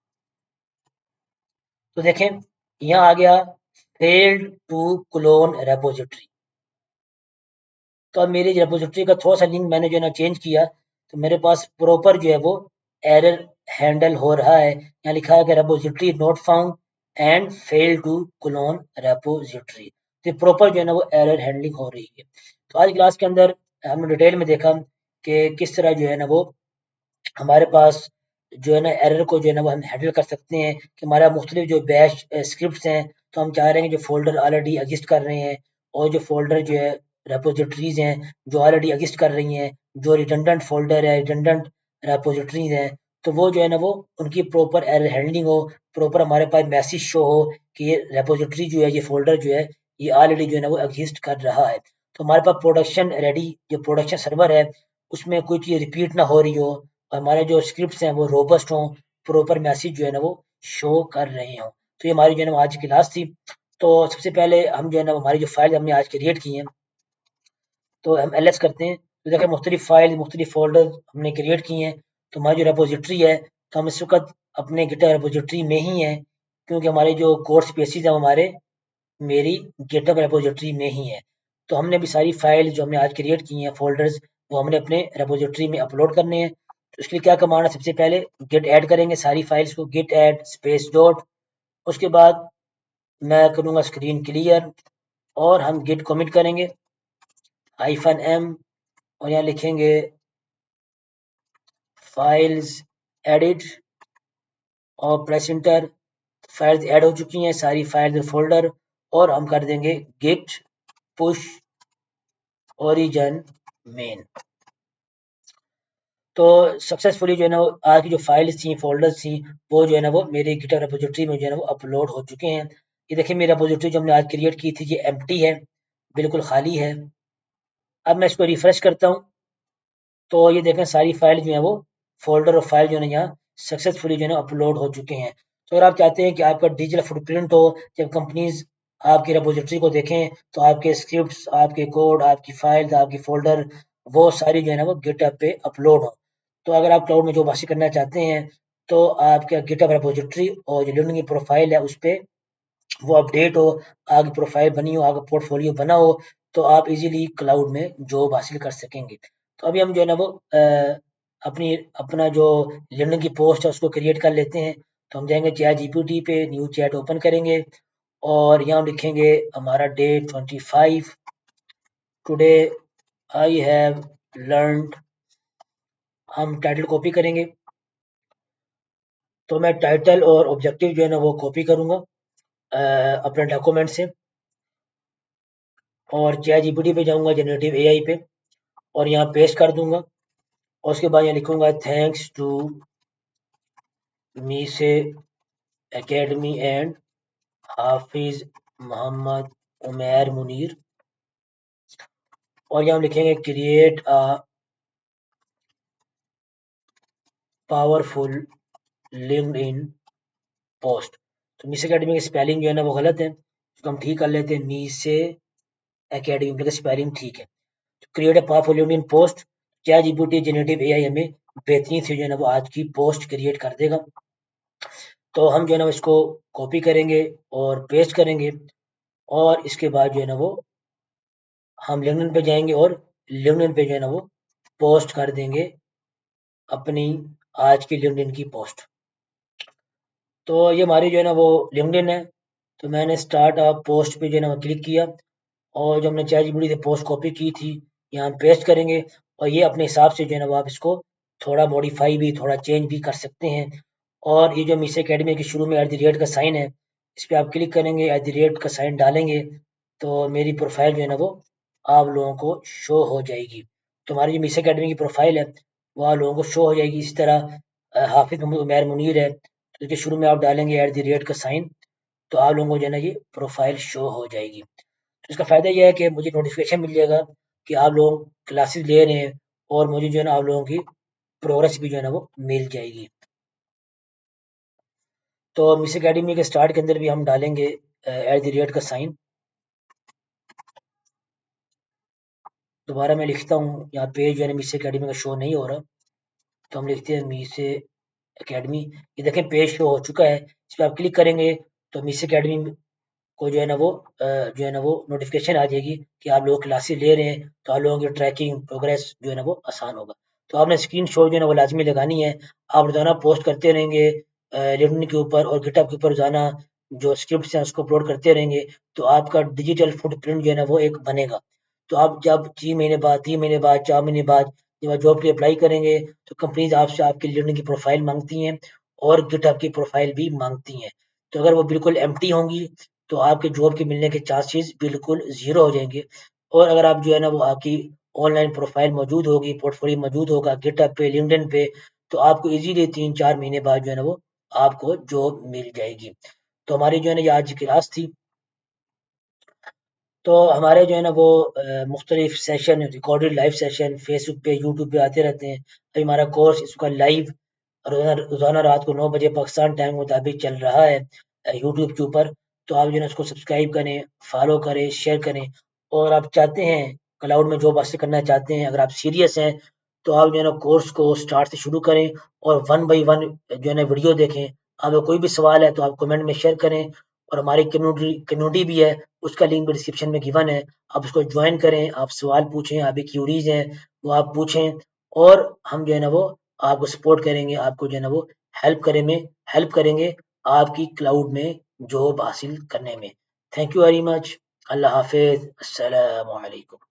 तो देखें यहाँ आ गया फेल्ड टू क्लोन रेपोजिटरी। तो अब मेरी रेपोजिटरी का थोड़ा सा लिंक मैंने जो है ना चेंज किया तो मेरे पास प्रॉपर जो है वो एरर हैंडल हो रहा है। यहाँ लिखा है कि repository not found and fail to clone repository. तो प्रॉपर जो है ना वो एरर हैंडलिंग हो रही है। तो आज क्लास के अंदर हमने डिटेल में देखा कि किस तरह जो है ना वो हमारे पास जो है ना एरर को जो है ना वो हम हैंडल कर सकते हैं कि हमारा मुख्तलिफ जो बैश स्क्रिप्ट हैं तो हम चाह रहे हैं कि जो फोल्डर ऑलरेडी एग्जिस्ट कर रहे हैं और जो फोल्डर जो है रेपोजिटरीज हैं जो ऑलरेडी एग्जिस्ट कर रही हैं, जो रिडंडेंट फोल्डर है रिडंडेंट रेपोजिटरीज हैं, तो वो जो है ना वो उनकी प्रॉपर एरर हैंडलिंग हो, प्रॉपर हमारे पास मैसेज शो हो कि ये रेपोजिटरी जो है ये फोल्डर जो है ये ऑलरेडी जो है ना वो एग्जिस्ट कर रहा है। तो हमारे पास प्रोडक्शन रेडी जो प्रोडक्शन सर्वर है उसमें कोई चीज़ रिपीट ना हो रही हो, हमारे जो स्क्रिप्ट्स हैं वो रोबस्ट हों, प्रॉपर मैसेज जो है ना वो शो कर रहे हों। तो ये हमारी जो है ना आज की क्लास थी। तो सबसे पहले हम जो है ना हमारी जो फाइल हमने आज क्रिएट की हैं तो हम एल करते हैं। तो देखिए मुख्तलिफ फाइल मुख्तलिफ फोल्डर हमने क्रिएट किए हैं। तो हमारी जो रेपोजिटरी है तो हम इस वक्त अपने गिटहब रेपोजिटरी में ही हैं क्योंकि हमारे जो कोड स्पेसिस हैं हमारे मेरी गिटहब रेपोजिटरी में ही है। तो हमने अभी सारी फाइल जो हमने आज क्रिएट की हैं फोल्डर्स वो हमने अपने रेपोजिटरी में अपलोड करने हैं। तो इसके लिए क्या कमांड है, सबसे पहले गिट ऐड करेंगे सारी फाइल्स को, गिट ऐड स्पेस डॉट, उसके बाद मैं करूँगा स्क्रीन क्लियर और हम गिट कमिट करेंगे -m और यहाँ लिखेंगे फाइल्स एडिट और प्रेस इंटर। फाइल्स ऐड हो चुकी हैं सारी फाइल्स फोल्डर और हम कर देंगे गिट पुश ओरिजिन मेन। तो सक्सेसफुली जो है ना आज की जो फाइल्स थी फोल्डर्स थी वो जो है ना वो मेरे गिटहब रेपोजिटरी में जो है ना वो अपलोड हो चुके हैं। ये देखिए मेरी रिपॉजिटरी जो हमने आज क्रिएट की थी ये एम्प्टी है, बिल्कुल खाली है। अब मैं इसको रिफ्रेश करता हूँ तो ये देखें सारी फाइल जो है वो फोल्डर और फाइल जो है यहाँ सक्सेसफुली जो है अपलोड हो चुके हैं। तो अगर आप चाहते हैं कि आपका डिजिटल फुटप्रिंट हो, जब कंपनीज आपकी रिपोजिटरी को देखें तो आपके स्क्रिप्ट्स, आपके कोड, आपकी फाइल्स, आपकी फोल्डर वो सारी जो है ना वो गिटहब पे अपलोड हो। तो अगर आप क्लाउड में जॉब हासिल करना चाहते हैं तो आपका गिटहब रिपोजिटरी और जो लिंक्डइन की प्रोफाइल है उस पर वो अपडेट हो, आगे प्रोफाइल बनी हो, आगे पोर्टफोलियो बना हो, तो आप इजीली क्लाउड में जॉब हासिल कर सकेंगे। तो अभी हम जो है ना वो अपनी अपना जो लिंक्डइन की पोस्ट है उसको क्रिएट कर लेते हैं। तो हम जाएंगे चैट जीपीटी पे, न्यू चैट ओपन करेंगे और यहाँ हम लिखेंगे हमारा day 25 today I have learned. हम टाइटल कॉपी करेंगे तो मैं टाइटल और ऑब्जेक्टिव जो है ना वो कॉपी करूंगा अपने डॉक्यूमेंट से और चैट जीपीटी पे जाऊंगा जनरेटिव एआई पे और यहाँ पेस्ट कर दूंगा और उसके बाद यहाँ लिखूंगा थैंक्स टू मी से एकेडमी एंड हाफिज मोहम्मद उमैर मुनीर और यहाँ हम लिखेंगे create a powerful linked in post. तो मीस एकेडमी की स्पेलिंग जो है ना वो गलत है, तो हम ठीक कर लेते हैं, मी से एकेडमी की स्पेलिंग ठीक है। Create a powerful linked in post, chat GPT generative AI हमें बेहतरीन से जो है ना वो आज की पोस्ट क्रिएट कर देगा। तो हम जो है ना इसको कॉपी करेंगे और पेस्ट करेंगे और इसके बाद जो है ना वो हम लिंक्डइन पे जाएंगे और लिंक्डइन पे जो है ना वो पोस्ट कर देंगे अपनी आज की लिंक्डइन की पोस्ट। तो ये हमारी जो है ना वो लिंक्डइन है। तो मैंने स्टार्ट अ पोस्ट पे जो है ना क्लिक किया और जो हमने चैट जीपीटी से पोस्ट कॉपी की थी यहाँ पेस्ट करेंगे और ये अपने हिसाब से जो है ना वो आप इसको थोड़ा मॉडिफाई भी, थोड़ा चेंज भी कर सकते हैं। और ये जो मिस एकेडमी के शुरू में एट द रेट का साइन है, इस पर आप क्लिक करेंगे, एट द रेट का साइन डालेंगे तो मेरी प्रोफाइल जो है ना वो आप लोगों को शो हो जाएगी। तो हमारी जो मिस एकेडमी की प्रोफाइल है वो आप लोगों को शो हो जाएगी। इस तरह हाफिज मोहम्मद उमैर मुनीर है तो इसके शुरू में आप डालेंगे एट द रेट का साइन तो आप लोगों को जो है ना ये प्रोफाइल शो हो जाएगी। तो इसका फ़ायदा ये है कि मुझे नोटिफिकेशन मिल जाएगा कि आप लोग क्लासेस ले रहे हैं और मुझे जो है ना आप लोगों की प्रोग्रेस भी जो है ना वो मिल जाएगी। तो मिस एकेडमी के स्टार्ट के अंदर भी हम डालेंगे एट द रेट का साइन। दोबारा मैं लिखता हूँ, यहाँ पेज जो है मिस एकेडमी का शो नहीं हो रहा तो हम लिखते हैं मिस एकेडमी। ये देखें पेज शो हो चुका है, इस पर आप क्लिक करेंगे तो मिस एकेडमी को जो है ना वो जो है ना वो नोटिफिकेशन आ जाएगी कि आप लोग क्लासेस ले रहे हैं तो आप लोगों की ट्रैकिंग प्रोग्रेस जो है ना वो आसान होगा। तो आपने स्क्रीन शॉट जो है ना वो लाजमी लगानी है। आप रोजाना पोस्ट करते रहेंगे लिंक्डइन के ऊपर और गिटहब के ऊपर रोजाना जो स्क्रिप्ट्स हैं उसको अपलोड करते रहेंगे तो आपका डिजिटल फुटप्रिंट जो है ना वो एक बनेगा। तो आप जब 6 महीने बाद, 3 महीने बाद, 4 महीने बाद जब आप जॉब के लिए अप्लाई करेंगे तो कंपनीज आपसे आपकी लिंक्डइन की प्रोफाइल मांगती हैं और गिटहब की प्रोफाइल भी मांगती हैं। तो अगर वो बिल्कुल एम्प्टी होंगी तो आपके जॉब के मिलने के चांसेस बिल्कुल ज़ीरो हो जाएँगे। और अगर आप जो है ना वो आपकी ऑनलाइन प्रोफ़ाइल मौजूद होगी, पोर्टफ़ोलियो मौजूद होगा गिटहब पे, लिंक्डइन पे, तो आपको ईज़िली 3-4 महीने बाद जो है ना वो आपको जॉब मिल जाएगी। तो हमारी जो है ना ये आज की क्लास थी। तो हमारे जो है ना वो मुख्तलिफ session recorded live session Facebook पे, यूट्यूब पे आते रहते हैं। अभी हमारा कोर्स इसका लाइव रोज़ाना रोज़ाना रात को 9 बजे पाकिस्तान टाइम के मुताबिक चल रहा है यूट्यूब के ऊपर। तो आप जो है ना उसको सब्सक्राइब करें, फॉलो करें, शेयर करें और आप चाहते हैं क्लाउड में जॉब हासिल करना चाहते हैं, अगर आप सीरियस हैं तो आप जो है ना कोर्स को स्टार्ट से शुरू करें और वन बाई वन जो है ना वीडियो देखें। आपका कोई भी सवाल है तो आप कमेंट में शेयर करें और हमारी कम्युनिटी भी है, उसका लिंक भी डिस्क्रिप्शन में गिवन है। आप उसको ज्वाइन करें, आप सवाल पूछें, आपकी क्यूरीज हैं वो आप पूछें और हम जो है ना वो आपको सपोर्ट करेंगे, आपको जो है ना वो हेल्प करेंगे आपकी क्लाउड में जॉब हासिल करने में। Thank you very much. अल्लाह हाफिज़। अस्सलामु अलैकुम।